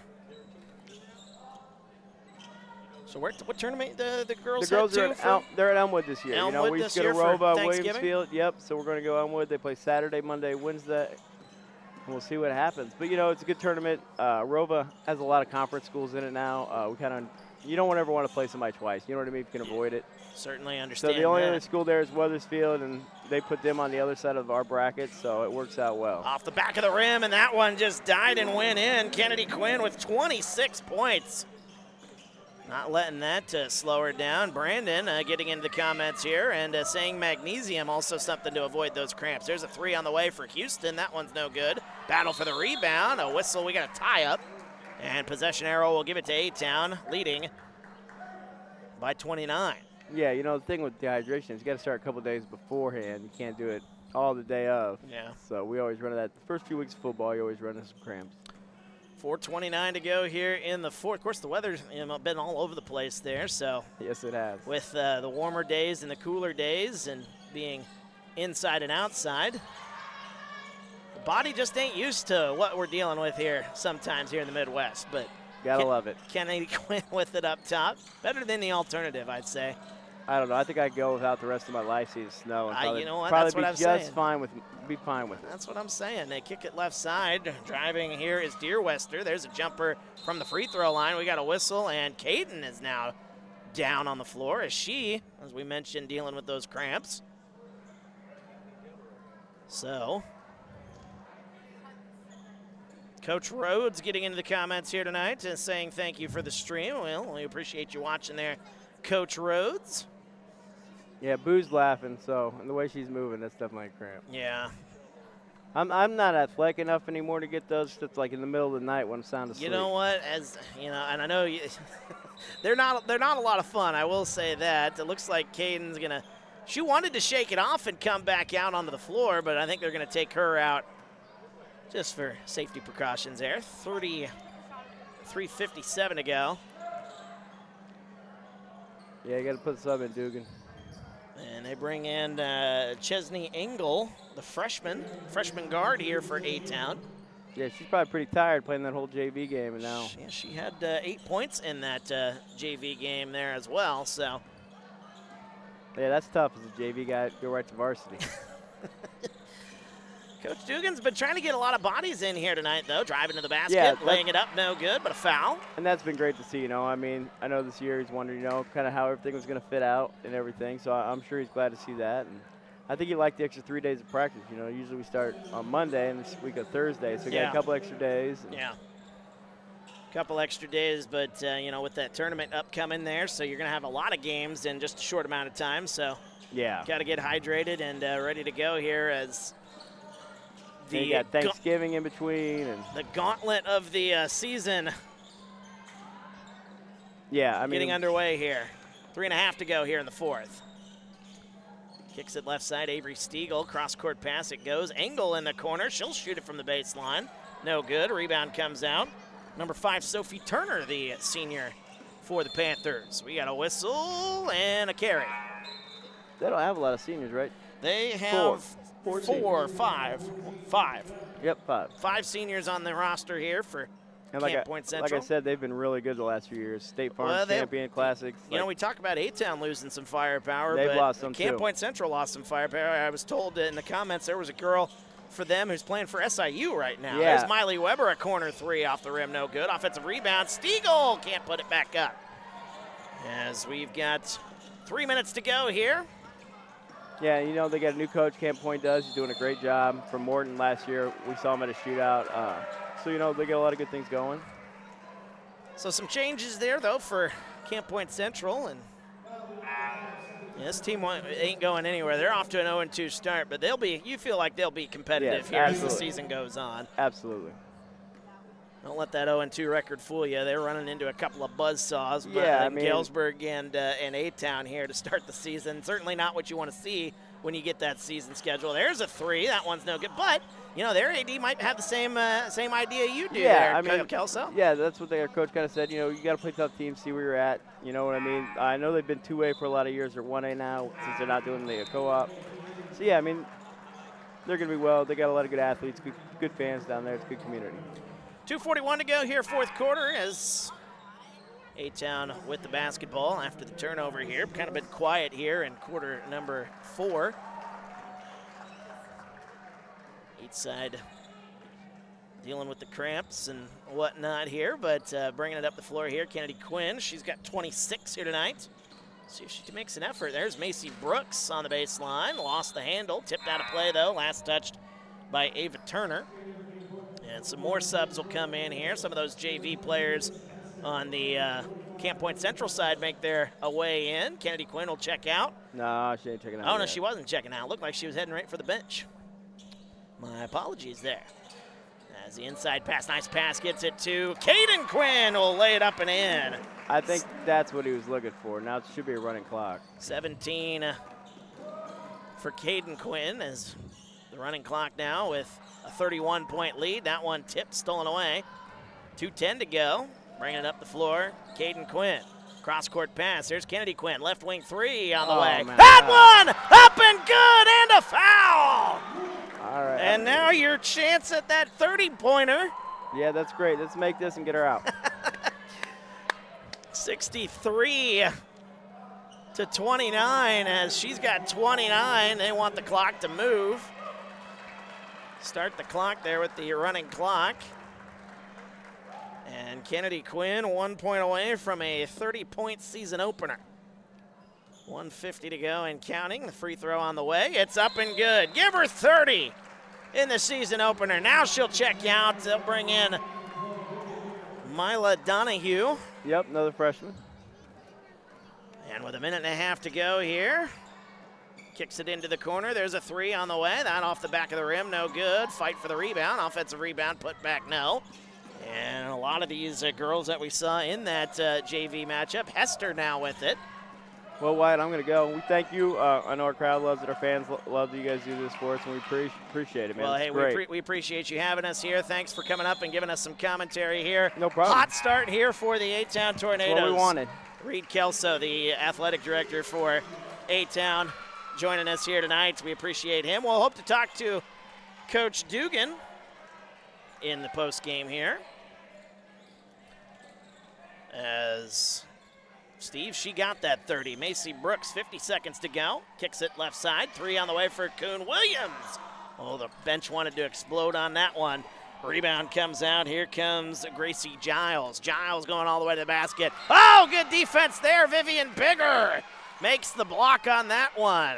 So what tournament the girls The girls head are to? they're at Elmwood this year. Elmwood we this used to go to year for Rova, Thanksgiving? Williamsfield. Yep, so we're going to go Elmwood. They play Saturday, Monday, Wednesday. And we'll see what happens. But, you know, it's a good tournament. Rova has a lot of conference schools in it now. You don't ever want to play somebody twice. You know what I mean? If you can avoid it. Certainly understand So the only that. other school there is Weathersfield, and they put them on the other side of our bracket, so it works out well. Off the back of the rim, and that one just died and went in. Kennedy Quinn with 26 points. Not letting that slow her down. Brandon getting into the comments here and saying magnesium, also something to avoid those cramps. There's a 3 on the way for Houston. That one's no good. Battle for the rebound. A whistle. We got a tie-up. And possession arrow will give it to A-Town, leading by 29. Yeah, you know, the thing with dehydration is you got to start a couple days beforehand. You can't do it all the day of. Yeah. So we always run that. The first few weeks of football, you always run into some cramps. 4:29 to go here in the 4th. Of course, the weather's been all over the place there, so. Yes, it has. With the warmer days and the cooler days and being inside and outside, the body just ain't used to what we're dealing with here sometimes here in the Midwest. But Gotta love it. Kennedy Quinn with it up top. Better than the alternative, I'd say. I don't know. I think I'd go without the rest of my life, see the snow, and probably, you know what? probably That's what be I'm just saying. fine with be fine with it. That's what I'm saying. They kick it left side. Driving here is Deerwester. There's a jumper from the free throw line. We got a whistle, and Caden is now down on the floor as she, as we mentioned, dealing with those cramps. So, Coach Rhodes getting into the comments here tonight and saying thank you for the stream. Well, we appreciate you watching there, Coach Rhodes. Yeah, Boo's laughing, so and the way she's moving, that's definitely a cramp. Yeah. I'm not athletic enough anymore to get those. It's like in the middle of the night when I'm sound asleep. You know what? As you know, and I know you, they're not a lot of fun. I will say that. It looks like Caden's gonna. She wanted to shake it off and come back out onto the floor, but I think they're gonna take her out just for safety precautions there. 3:57 to go. Yeah, you got to put sub in Dugan. And they bring in Chesney Engel, the freshman guard here for A-Town. Yeah, she's probably pretty tired playing that whole JV game, and now. Yeah, she had 8 points in that JV game there as well, so. Yeah, that's tough as a JV guy, go right to varsity. Coach Dugan's been trying to get a lot of bodies in here tonight, though. Driving to the basket, laying it up, no good, but a foul. And that's been great to see, you know. I mean, I know this year he's wondering, you know, kind of how everything was going to fit out and everything, so I'm sure he's glad to see that. And I think he liked the extra 3 days of practice. You know, usually we start on Monday and this week of Thursday, so we got a couple extra days. Yeah. Couple extra days, but, you know, with that tournament upcoming there, so you're going to have a lot of games in just a short amount of time, so. Yeah. Got to get hydrated and ready to go here as you got Thanksgiving in between. And the gauntlet of the season. Yeah, I mean. Getting underway here. 3.5 to go here in the fourth. Kicks it left side, Avery Stiegel. Cross-court pass, it goes. Engel in the corner. She'll shoot it from the baseline. No good. Rebound comes out. Number 5, Sophie Turner, the senior for the Panthers. We got a whistle and a carry. They don't have a lot of seniors, right? They have five. Yep, 5. 5 seniors on the roster here for Camp Point Central. Like I said, they've been really good the last few years. State Farm champion, classics. You know, we talk about A-Town losing some firepower, they've but lost some Camp Point Central lost some firepower. I was told in the comments there was a girl for them who's playing for SIU right now. Yeah. There's Miley Weber, a corner 3 off the rim, no good. Offensive rebound, Stiegel can't put it back up. As we've got 3 minutes to go here. Yeah, you know, they got a new coach, Camp Point does. He's doing a great job. From Morton last year, we saw him at a shootout. So, you know, they got a lot of good things going. So some changes there, though, for Camp Point Central. And this team ain't going anywhere. They're off to an 0-2 start, but you feel like they'll be competitive here as the season goes on. Absolutely. Don't let that 0-2 record fool you. They're running into a couple of buzzsaws, but I mean, Galesburg and A-Town here to start the season. Certainly not what you want to see when you get that season schedule. There's a 3. That one's no good. But, you know, their AD might have the same idea you do there, Kelso. Yeah, that's what their coach kind of said. You know, you got to play tough teams, see where you're at. You know what I mean? I know they've been 2A for a lot of years. They're 1A now since they're not doing the co-op. So, yeah, I mean, they're going to be well. They got a lot of good athletes, good fans down there. It's a good community. 2:41 to go here, fourth quarter, as A-Town with the basketball after the turnover here. Kind of been quiet here in quarter number 4. Each side dealing with the cramps and whatnot here, but bringing it up the floor here, Kennedy Quinn. She's got 26 here tonight. See if she makes an effort. There's Macy Brooks on the baseline. Lost the handle. Tipped out of play, though. Last touched by Ava Turner. And some more subs will come in here. Some of those JV players on the Camp Point Central side make their way in. Kennedy Quinn will check out. No, she ain't checking out. Oh, no, she wasn't checking out. Looked like she was heading right for the bench. My apologies there. As the inside pass, nice pass, gets it to Caden Quinn, will lay it up and in. I think that's what he was looking for. Now it should be a running clock. 17 for Caden Quinn as the running clock now with a 31-point lead. That one tipped, stolen away. 2:10 to go. Bringing it up the floor, Caden Quinn. Cross-court pass. There's Kennedy Quinn. Left wing 3 on the way. Man. That one up and good, and a foul. All right. And now your chance at that 30-pointer. Yeah, that's great. Let's make this and get her out. 63 to 29 as she's got 29. They want the clock to move. Start the clock there with the running clock. And Kennedy Quinn 1 point away from a 30-point season opener. 1:50 to go and counting. The free throw on the way. It's up and good. Give her 30 in the season opener. Now she'll check out. They'll bring in Mila Donahue. Yep, another freshman. And with a minute and a half to go here, kicks it into the corner. There's a three on the way. That off the back of the rim, no good. Fight for the rebound. Offensive rebound, put back, no. And a lot of these girls that we saw in that JV matchup. Hester now with it. Well, Wyatt, I'm going to go. We thank you. I know our crowd loves it. Our fans love that you guys do this for us, and we appreciate it, man. Well, it's hey, great. we appreciate you having us here. Thanks for coming up and giving us some commentary here. No problem. Hot start here for the A-Town Tornadoes. That's what we wanted. Reed Kelso, the athletic director for A-Town, joining us here tonight. We appreciate him. We'll hope to talk to Coach Dugan in the post game here. As Steve, she got that 30. Macy Brooks, 50 seconds to go. Kicks it left side. Three on the way for Kuhn Williams. Oh, the bench wanted to explode on that one. Rebound comes out. Here comes Gracie Giles. Giles going all the way to the basket. Oh, good defense there. Vivian Bigger makes the block on that one.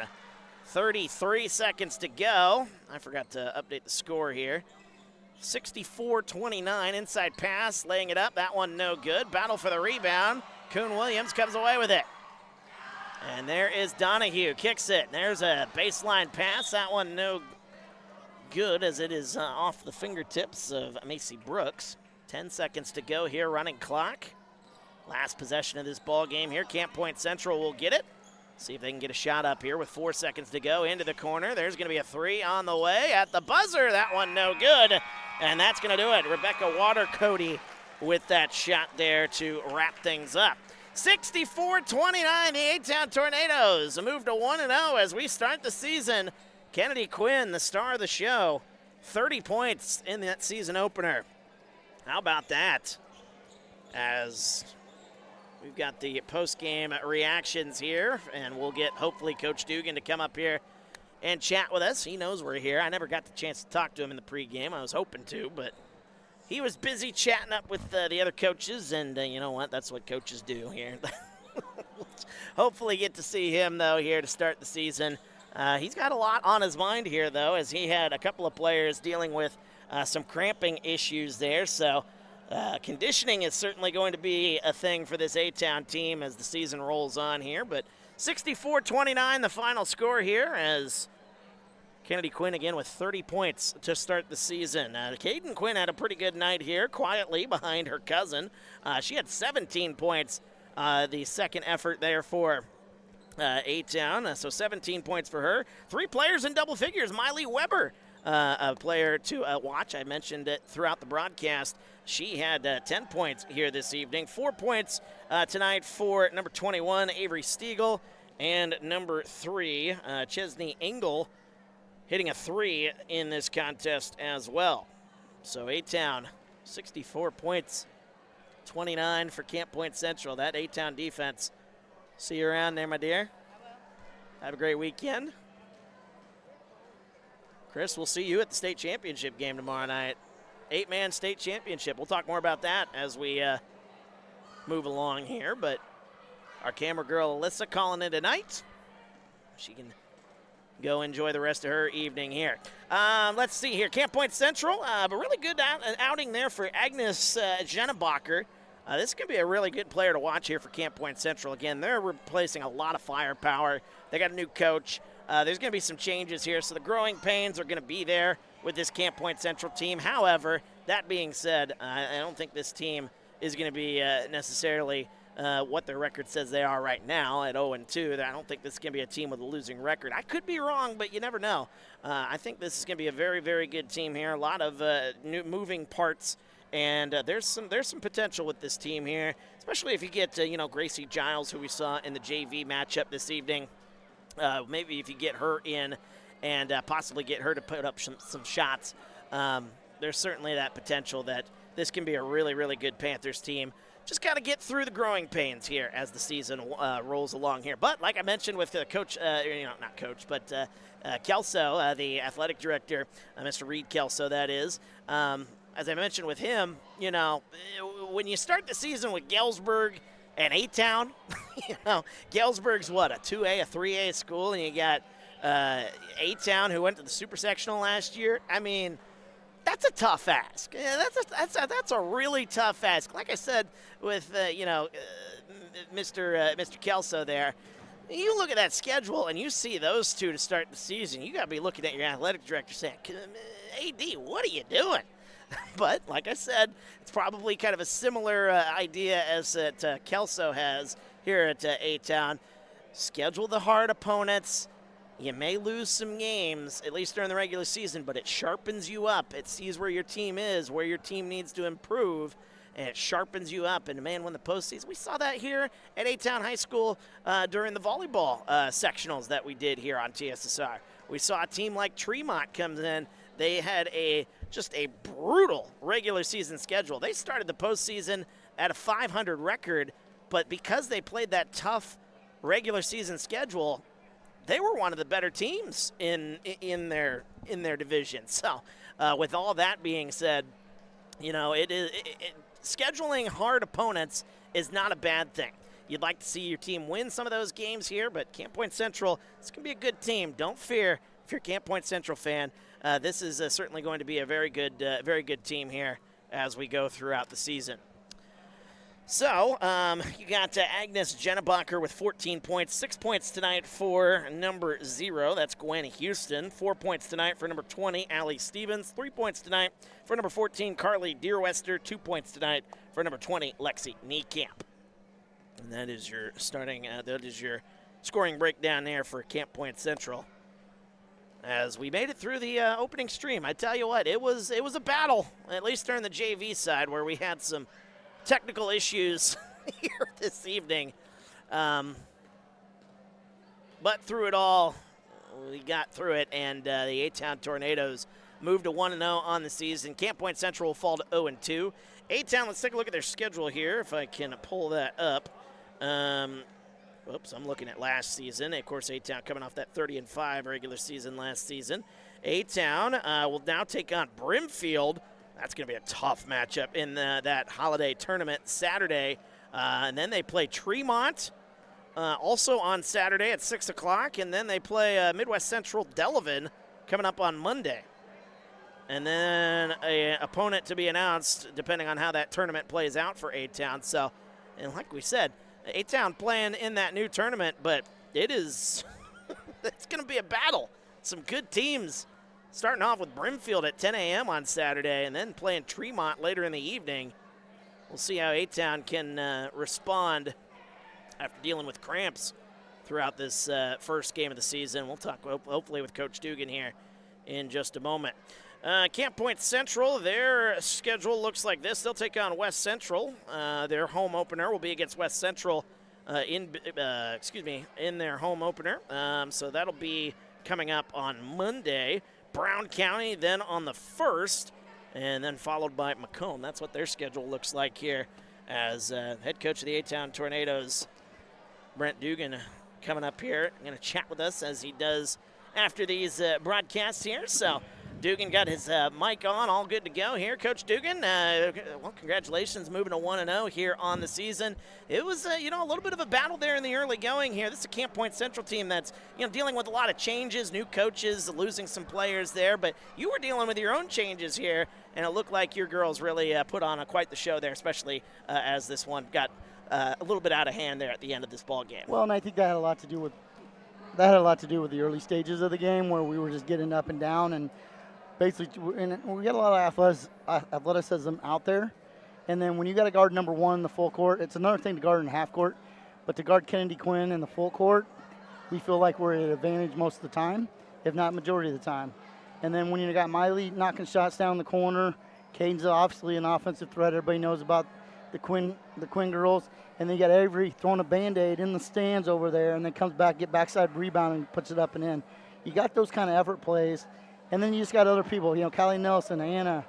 33 seconds to go. I forgot to update the score here. 64-29, inside pass, laying it up. That one no good. Battle for the rebound. Kuhn Williams comes away with it. And there is Donahue, kicks it. There's a baseline pass. That one no good as it is off the fingertips of Macy Brooks. 10 seconds to go here, running clock. Last possession of this ball game here. Camp Point Central will get it. See if they can get a shot up here with 4 seconds to go into the corner. There's going to be a three on the way at the buzzer. That one no good. And that's going to do it. Rebecca Watercody with that shot there to wrap things up. 64-29, the A-Town Tornadoes move to 1-0 as we start the season. Kennedy Quinn, the star of the show, 30 points in that season opener. How about that? As we've got the post-game reactions here, and we'll get, hopefully, Coach Dugan to come up here and chat with us. He knows we're here. I never got the chance to talk to him in the pregame. I was hoping to, but he was busy chatting up with the other coaches, and you know what? That's what coaches do here. Hopefully get to see him, though, here to start the season. He's got a lot on his mind here, though, as he had a couple of players dealing with some cramping issues there. So conditioning is certainly going to be a thing for this A-Town team as the season rolls on here. But 64-29, the final score here, as Kennedy Quinn again with 30 points to start the season. Caden Quinn had a pretty good night here, quietly behind her cousin. She had 17 points, the second effort there for A-Town, so 17 points for her. 3 players in double figures. Miley Weber, a player to watch. I mentioned it throughout the broadcast. She had 10 points here this evening. 4 points tonight for number 21, Avery Stiegel, and number 3, Chesney Engel, hitting a 3 in this contest as well. So A-Town, 64 points, 29 for Camp Point Central. That A-Town defense. See you around there, my dear. I will. Have a great weekend. Chris, we'll see you at the state championship game tomorrow night. 8-man state championship. We'll talk more about that as we move along here. But our camera girl, Alyssa, calling in tonight. She can go enjoy the rest of her evening here. Let's see here. Camp Point Central, but really good outing there for Agnes Jennebacher. This is going to be a really good player to watch here for Camp Point Central. Again, they're replacing a lot of firepower. They got a new coach. There's going to be some changes here, so the growing pains are going to be there with this Camp Point Central team. However, that being said, I don't think this team is going to be necessarily what their record says they are right now at 0-2. I don't think this is going to be a team with a losing record. I could be wrong, but you never know. I think this is going to be a very, very good team here. A lot of new moving parts. And there's some potential with this team here, especially if you get Gracie Giles, who we saw in the JV matchup this evening. Maybe if you get her in and possibly get her to put up some shots, there's certainly that potential that this can be a really, really good Panthers team. Just got to get through the growing pains here as the season rolls along here. But like I mentioned with Coach, not Coach, but Kelso, the athletic director, Mr. Reed Kelso, that is. as I mentioned with him, when you start the season with Galesburg and A-Town, Galesburg's what, a 2A, a 3A school, and you got A-Town who went to the Super Sectional last year. I mean, that's a tough ask. Yeah, that's a really tough ask. Like I said with, Mr. Kelso there, you look at that schedule and you see those two to start the season, you got to be looking at your athletic director saying, AD, what are you doing? But like I said, it's probably kind of a similar idea as that Kelso has here at A-Town. Schedule the hard opponents. You may lose some games, at least during the regular season, but it sharpens you up. It sees where your team is, where your team needs to improve, and it sharpens you up. And, man, when the postseason, we saw that here at A-Town High School during the volleyball sectionals that we did here on TSSR. We saw a team like Tremont comes in. They had just a brutal regular season schedule. They started the postseason at a 500 record, but because they played that tough regular season schedule, they were one of the better teams in their division. So, with all that being said, scheduling hard opponents is not a bad thing. You'd like to see your team win some of those games here, but Camp Point Central, it's going to be a good team. Don't fear if you're a Camp Point Central fan. This is certainly going to be a very good team here as we go throughout the season. So, you got Agnes Jennebacher with 14 points, 6 points tonight for number 0. That's Gwen Houston. 4 points tonight for number 20, Allie Stevens. 3 points tonight for number 14, Carly Deerwester. 2 points tonight for number 20, Lexi Niekamp. And that is your scoring breakdown there for Camp Point Central. As we made it through the opening stream, I tell you what, it was a battle, at least during the JV side, where we had some technical issues here this evening. But through it all, we got through it, and the A-Town Tornadoes moved to 1-0 on the season. Camp Point Central will fall to 0-2. A-Town, let's take a look at their schedule here, if I can pull that up. Oops, I'm looking at last season. Of course, A-Town coming off that 30-5 regular season last season. A-Town will now take on Brimfield. That's going to be a tough matchup in that holiday tournament Saturday. And then they play Tremont also on Saturday at 6 o'clock. And then they play Midwest Central Delavan coming up on Monday. And then an opponent to be announced depending on how that tournament plays out for A-Town. So, and like we said, A-Town playing in that new tournament, but it's going to be a battle. Some good teams starting off with Brimfield at 10 a.m. on Saturday and then playing Tremont later in the evening. We'll see how A-Town can respond after dealing with cramps throughout this first game of the season. We'll talk hopefully with Coach Dugan here in just a moment. Camp Point Central, their schedule looks like this. They'll take on West Central. Their home opener will be against West Central in their home opener. So that'll be coming up on Monday. Brown County then on the 1st, and then followed by Macomb. That's what their schedule looks like here as head coach of the A-Town Tornadoes, Brent Dugan, coming up here. I'm going to chat with us as he does after these broadcasts here. So Dugan got his mic on, all good to go here. Coach Dugan, well, congratulations, moving to 1-0 here on the season. It was, a little bit of a battle there in the early going here. This is a Camp Point Central team that's, dealing with a lot of changes, new coaches, losing some players there, but you were dealing with your own changes here, and it looked like your girls really put on quite the show there, especially as this one got a little bit out of hand there at the end of this ball game. Well, and I think that had a lot to do with the early stages of the game where we were just getting up and down, and basically, we got a lot of athleticism out there. And then when you got to guard number 1 in the full court, it's another thing to guard in half court. But to guard Kennedy Quinn in the full court, we feel like we're at an advantage most of the time, if not majority of the time. And then when you got Miley knocking shots down the corner, Caden's obviously an offensive threat. Everybody knows about the Quinn girls. And then you got Avery throwing a Band-Aid in the stands over there, and then comes back, get backside rebound, and puts it up and in. You got those kind of effort plays. And then you just got other people, Kylie Nelson, Anna,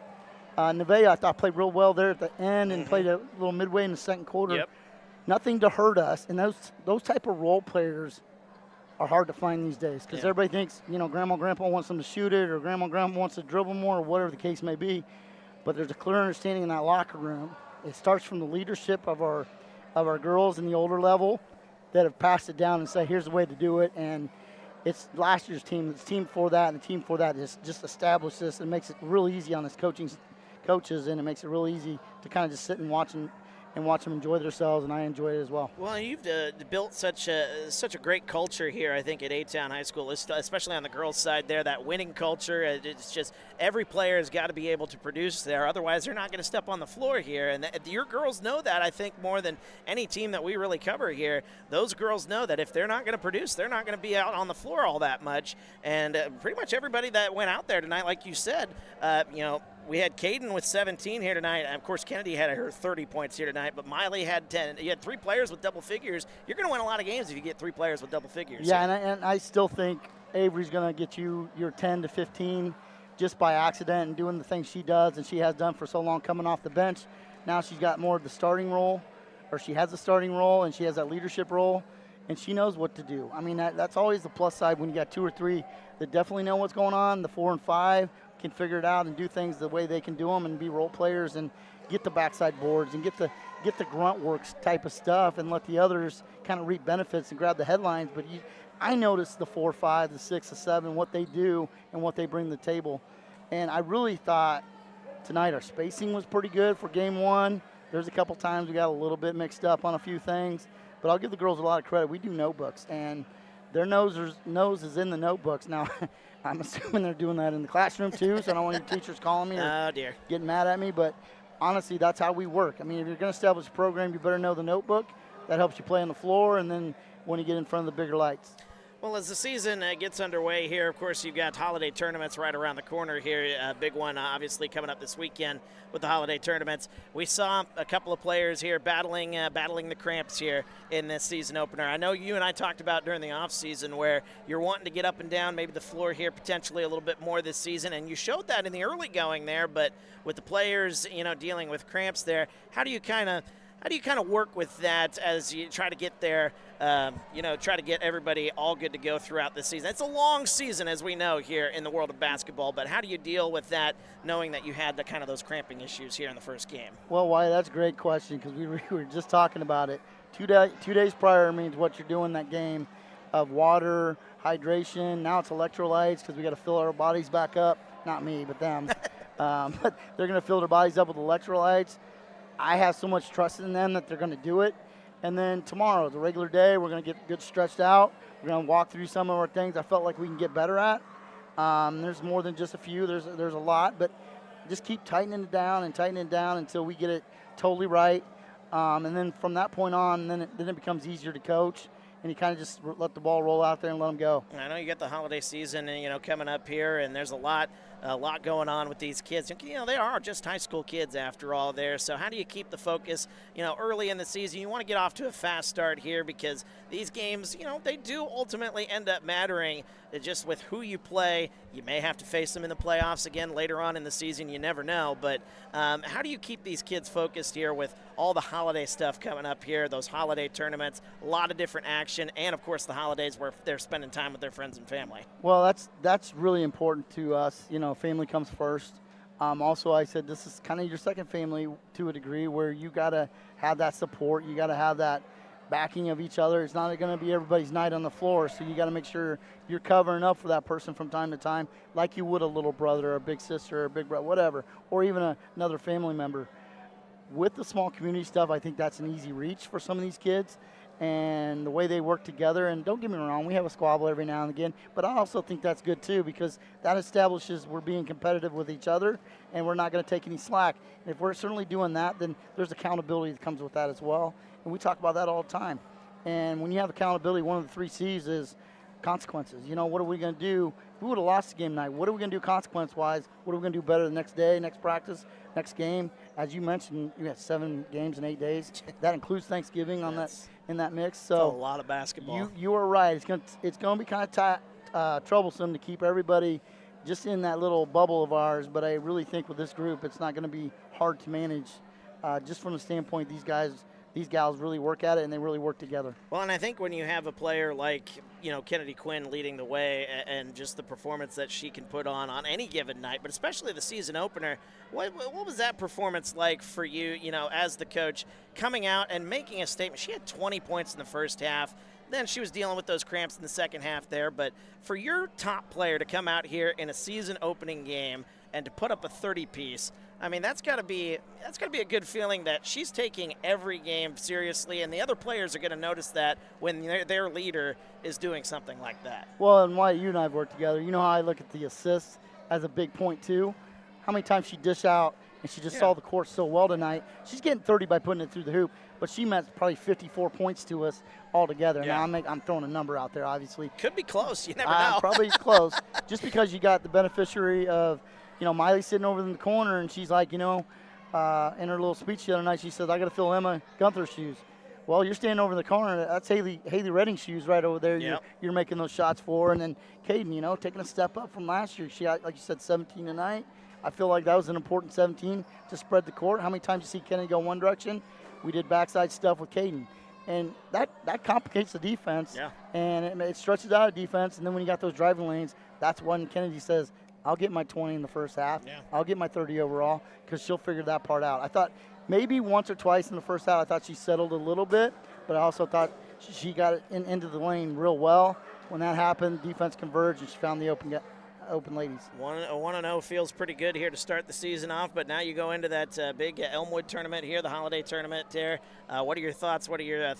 Nevaeh, I thought played real well there at the end and played a little midway in the second quarter. Yep. Nothing to hurt us. And those type of role players are hard to find these days because everybody thinks, Grandma and Grandpa wants them to shoot it or Grandma and Grandpa wants to dribble more or whatever the case may be. but there's a clear understanding in that locker room. It starts from the leadership of our girls in the older level that have passed it down and say, here's the way to do it. And it's last year's team, it's team for that, and the team for that just established this and makes it really easy on us coaches, and it makes it really easy to kind of just sit and watch them enjoy themselves, and I enjoy it as well. Well, you've built such a great culture here, I think, at A-Town High School, especially on the girls' side there, that winning culture. It's just every player has got to be able to produce there. Otherwise, they're not going to step on the floor here. And your girls know that, I think, more than any team that we really cover here. Those girls know that if they're not going to produce, they're not going to be out on the floor all that much. And pretty much everybody that went out there tonight, like you said, we had Caden with 17 here tonight. Of course, Kennedy had her 30 points here tonight, but Miley had 10. You had 3 players with double figures. You're going to win a lot of games if you get 3 players with double figures. Yeah, and I still think Avery's going to get you your 10 to 15 just by accident and doing the things she does and she has done for so long coming off the bench. Now she's got more of the starting role, or she has a starting role, and she has that leadership role, and she knows what to do. I mean, that's always the plus side when you got 2 or 3 that definitely know what's going on. The 4 and 5 can figure it out and do things the way they can do them and be role players and get the backside boards and get the grunt works type of stuff and let the others kind of reap benefits and grab the headlines. But I noticed the 4, 5, the 6, the 7, what they do and what they bring to the table. And I really thought tonight our spacing was pretty good for game 1. There's a couple times we got a little bit mixed up on a few things, but I'll give the girls a lot of credit. We do notebooks, and their nose is in the notebooks. Now, I'm assuming they're doing that in the classroom too, so I don't want any teachers calling me or getting mad at me. But honestly, that's how we work. I mean, if you're going to establish a program, you better know the notebook. That helps you play on the floor, and then when you get in front of the bigger lights. Well, as the season gets underway here, of course, you've got holiday tournaments right around the corner here. A big one, obviously, coming up this weekend with the holiday tournaments. We saw a couple of players here battling the cramps here in this season opener. I know you and I talked about during the off season where you're wanting to get up and down maybe the floor here potentially a little bit more this season, and you showed that in the early going there. But with the players, dealing with cramps there, how do you kind of work with that as you try to get there, try to get everybody all good to go throughout the season? It's a long season, as we know, here in the world of basketball, but how do you deal with that, knowing that you had those cramping issues here in the first game? Well, Wyatt, that's a great question because we were just talking about it. 2 days prior means what you're doing that game of water, hydration. Now it's electrolytes because we got to fill our bodies back up. Not me, but them. But they're going to fill their bodies up with electrolytes. I have so much trust in them that they're going to do it. And then tomorrow, the regular day, we're going to get good stretched out. We're going to walk through some of our things I felt like we can get better at. There's more than just a few. There's a lot, but just keep tightening it down until we get it totally right. And then from that point on, then it becomes easier to coach. And you kind of just let the ball roll out there and let them go. I know you got the holiday season, coming up here, and there's a lot going on with these kids. They are just high school kids after all there. So how do you keep the focus, early in the season? You want to get off to a fast start here because these games, they do ultimately end up mattering just with who you play. You may have to face them in the playoffs again later on in the season. You never know. But how do you keep these kids focused here with all the holiday stuff coming up here, those holiday tournaments, a lot of different action, and, of course, the holidays where they're spending time with their friends and family? Well, that's really important to us. Family comes first. Also, I said this is kind of your second family to a degree where you got to have that support. You got to have that backing of each other. It's not going to be everybody's night on the floor, so you got to make sure you're covering up for that person from time to time like you would a little brother or a big sister or a big brother, whatever, or even another family member. With the small community stuff, I think that's an easy reach for some of these kids. And the way they work together, and don't get me wrong, we have a squabble every now and again, but I also think that's good too because that establishes we're being competitive with each other and we're not going to take any slack. And if we're certainly doing that, then there's accountability that comes with that as well. And we talk about that all the time. And when you have accountability, one of the 3 C's is consequences. What are we going to do? If we would have lost the game tonight, what are we going to do consequence-wise? What are we going to do better the next day, next practice, next game? As you mentioned, you had 7 games in 8 days. That includes Thanksgiving in that mix. So that's a lot of basketball. You are right. It's going to be kind of troublesome to keep everybody just in that little bubble of ours. But I really think with this group, it's not going to be hard to manage. Just from the standpoint, these gals really work at it and they really work together. Well, and I think when you have a player like Kennedy Quinn leading the way and just the performance that she can put on any given night, but especially the season opener. What was that performance like for you, as the coach, coming out and making a statement? She had 20 points in the first half. Then she was dealing with those cramps in the second half there. But for your top player to come out here in a season opening game and to put up a 30-piece, I mean, that's got to be a good feeling that she's taking every game seriously, and the other players are going to notice that when their leader is doing something like that. Well, and Wyatt, you and I have worked together. You know how I look at the assists as a big point too. How many times she dish out, and she just saw the court so well tonight. She's getting 30 by putting it through the hoop, but she meant probably 54 points to us altogether. Yeah. Now I'm throwing a number out there, obviously. Could be close. You never know. Probably close, just because you got the beneficiary of, Miley sitting over in the corner, and she's like, in her little speech the other night, she says, I got to fill Emma Gunther's shoes. Well, you're standing over in the corner. That's Haley Redding's shoes right over there. Yep. You're making those shots for. And then Caden, taking a step up from last year. She got, like you said, 17 tonight. I feel like that was an important 17 to spread the court. How many times you see Kennedy go one direction? We did backside stuff with Caden. And that complicates the defense. Yeah. And it stretches out a defense. And then when you got those driving lanes, that's when Kennedy says, I'll get my 20 in the first half. Yeah. I'll get my 30 overall, because she'll figure that part out. I thought maybe once or twice in the first half, I thought she settled a little bit, but I also thought she got it into the lane real well. When that happened, defense converged, and she found the open ladies. 1-0 feels pretty good here to start the season off, but now you go into that big Elmwood tournament here, the holiday tournament there. What are your thoughts? What are your,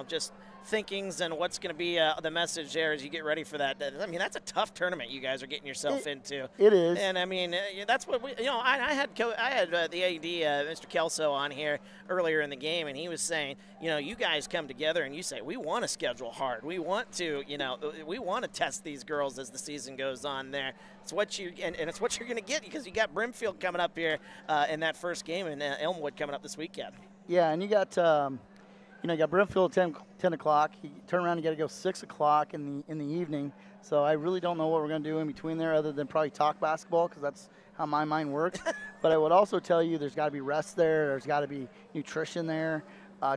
just thinkings, and what's going to be the message there as you get ready for that? I mean, that's a tough tournament you guys are getting yourself into. It is. And, I mean, that's what we, I had the AD, Mr. Kelso, on here earlier in the game, and he was saying, you guys come together and you say, we want to schedule hard. We want to, we want to test these girls as the season goes on there. It's what and it's what you're going to get, because you got Brimfield coming up here in that first game, and Elmwood coming up this weekend. Yeah, and you got you got Brimfield at 10 o'clock. You turn around, you got to go 6 o'clock in the evening. So I really don't know what we're going to do in between there, other than probably talk basketball, because that's how my mind works. But I would also tell you there's got to be rest there. There's got to be nutrition there,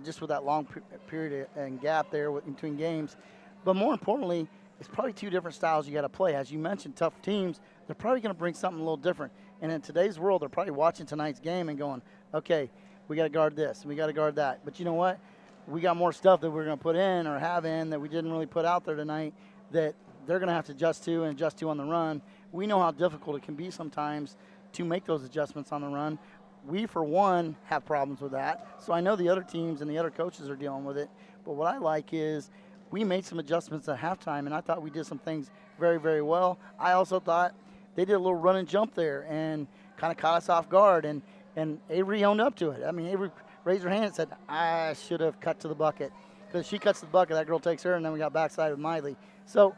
just with that long period and gap there between games. But more importantly, it's probably two different styles you got to play. As you mentioned, tough teams, they're probably going to bring something a little different. And in today's world, they're probably watching tonight's game and going, okay, we got to guard this and we got to guard that. But you know what? We got more stuff that we're going to put in or have in that we didn't really put out there tonight that they're going to have to adjust to on the run. We know how difficult it can be sometimes to make those adjustments on the run. We, for one, have problems with that. So I know the other teams and the other coaches are dealing with it. But what I like is we made some adjustments at halftime, and I thought we did some things very, very well. I also thought they did a little run and jump there and kind of caught us off guard, and Avery owned up to it. I mean, Avery raised her hand and said, I should have cut to the bucket. Because she cuts to the bucket, that girl takes her, and then we got backside with Miley. So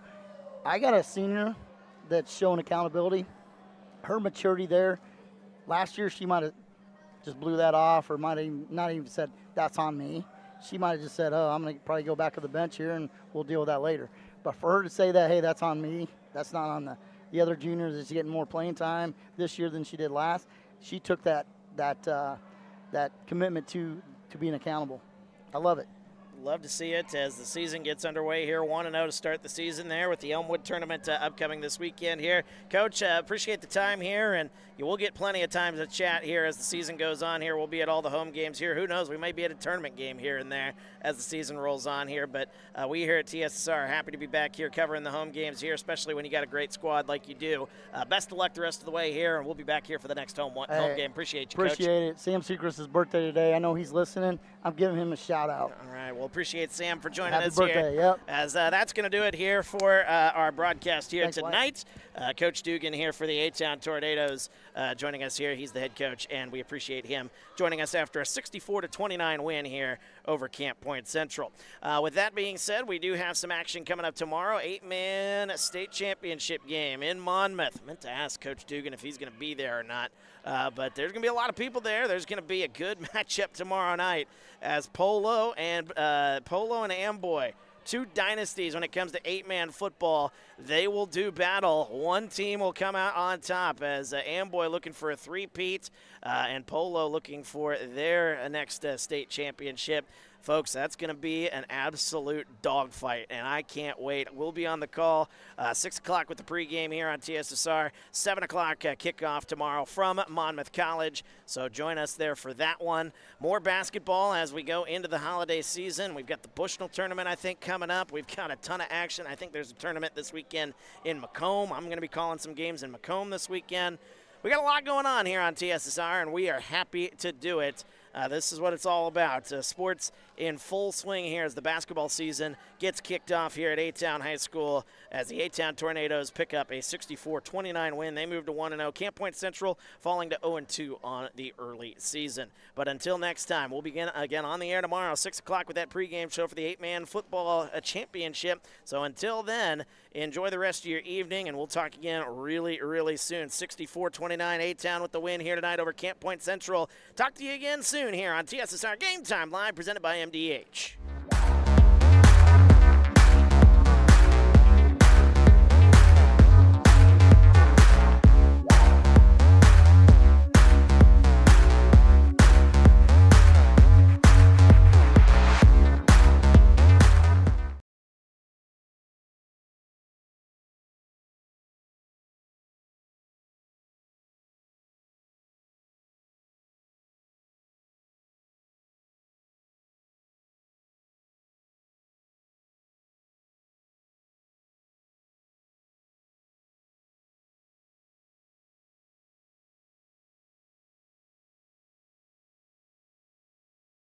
I got a senior that's showing accountability. Her maturity there, last year she might have just blew that off, or might have not even said, that's on me. She might have just said, I'm going to probably go back to the bench here, and we'll deal with that later. But for her to say that, hey, that's on me, that's not on the other juniors, that's getting more playing time this year than she did last, she took that commitment to being accountable. I love it. Love to see it as the season gets underway here. 1-0 to start the season there with the Elmwood tournament upcoming this weekend here. Coach, appreciate the time here, and you will get plenty of time to chat here as the season goes on here. We'll be at all the home games here. Who knows, we may be at a tournament game here and there as the season rolls on here. But we here at TSSR are happy to be back here covering the home games here, especially when you got a great squad like you do. Best of luck the rest of the way here, and we'll be back here for the next home game. Appreciate you, Coach. Appreciate it. Sam Sechrist's birthday today. I know he's listening. I'm giving him a shout-out. All right, well, appreciate Sam for joining Happy us birthday, here. yep. As that's going to do it here for our broadcast here Thanks, tonight. Coach Dugan here for the A-Town Tornadoes joining us here. He's the head coach, and we appreciate him joining us after a 64-29 win here over Camp Point Central. With that being said, we do have some action coming up tomorrow. 8-man state championship game in Monmouth. I meant to ask Coach Dugan if he's going to be there or not, but there's going to be a lot of people there. There's going to be a good matchup tomorrow night as Polo and Amboy, two dynasties when it comes to 8-man football. They will do battle. One team will come out on top as Amboy looking for a three-peat and Polo looking for their next state championship. Folks, that's going to be an absolute dogfight, and I can't wait. We'll be on the call 6 o'clock with the pregame here on TSSR, 7 o'clock kickoff tomorrow from Monmouth College, so join us there for that one. More basketball as we go into the holiday season. We've got the Bushnell tournament, I think, coming up. We've got a ton of action. I think there's a tournament this weekend in Macomb. I'm going to be calling some games in Macomb this weekend. We got a lot going on here on TSSR, and we are happy to do it. This is what it's all about. Sports in full swing here as the basketball season gets kicked off here at A-Town High School as the A-Town Tornadoes pick up a 64-29 win. They move to 1-0. Camp Point Central falling to 0-2 on the early season. But until next time, we'll begin again on the air tomorrow, 6 o'clock with that pregame show for the 8-man football championship. So until then, enjoy the rest of your evening, and we'll talk again really, really soon. 64-29 A-Town with the win here tonight over Camp Point Central. Talk to you again soon here on TSSR Game Time Live, presented by MDH.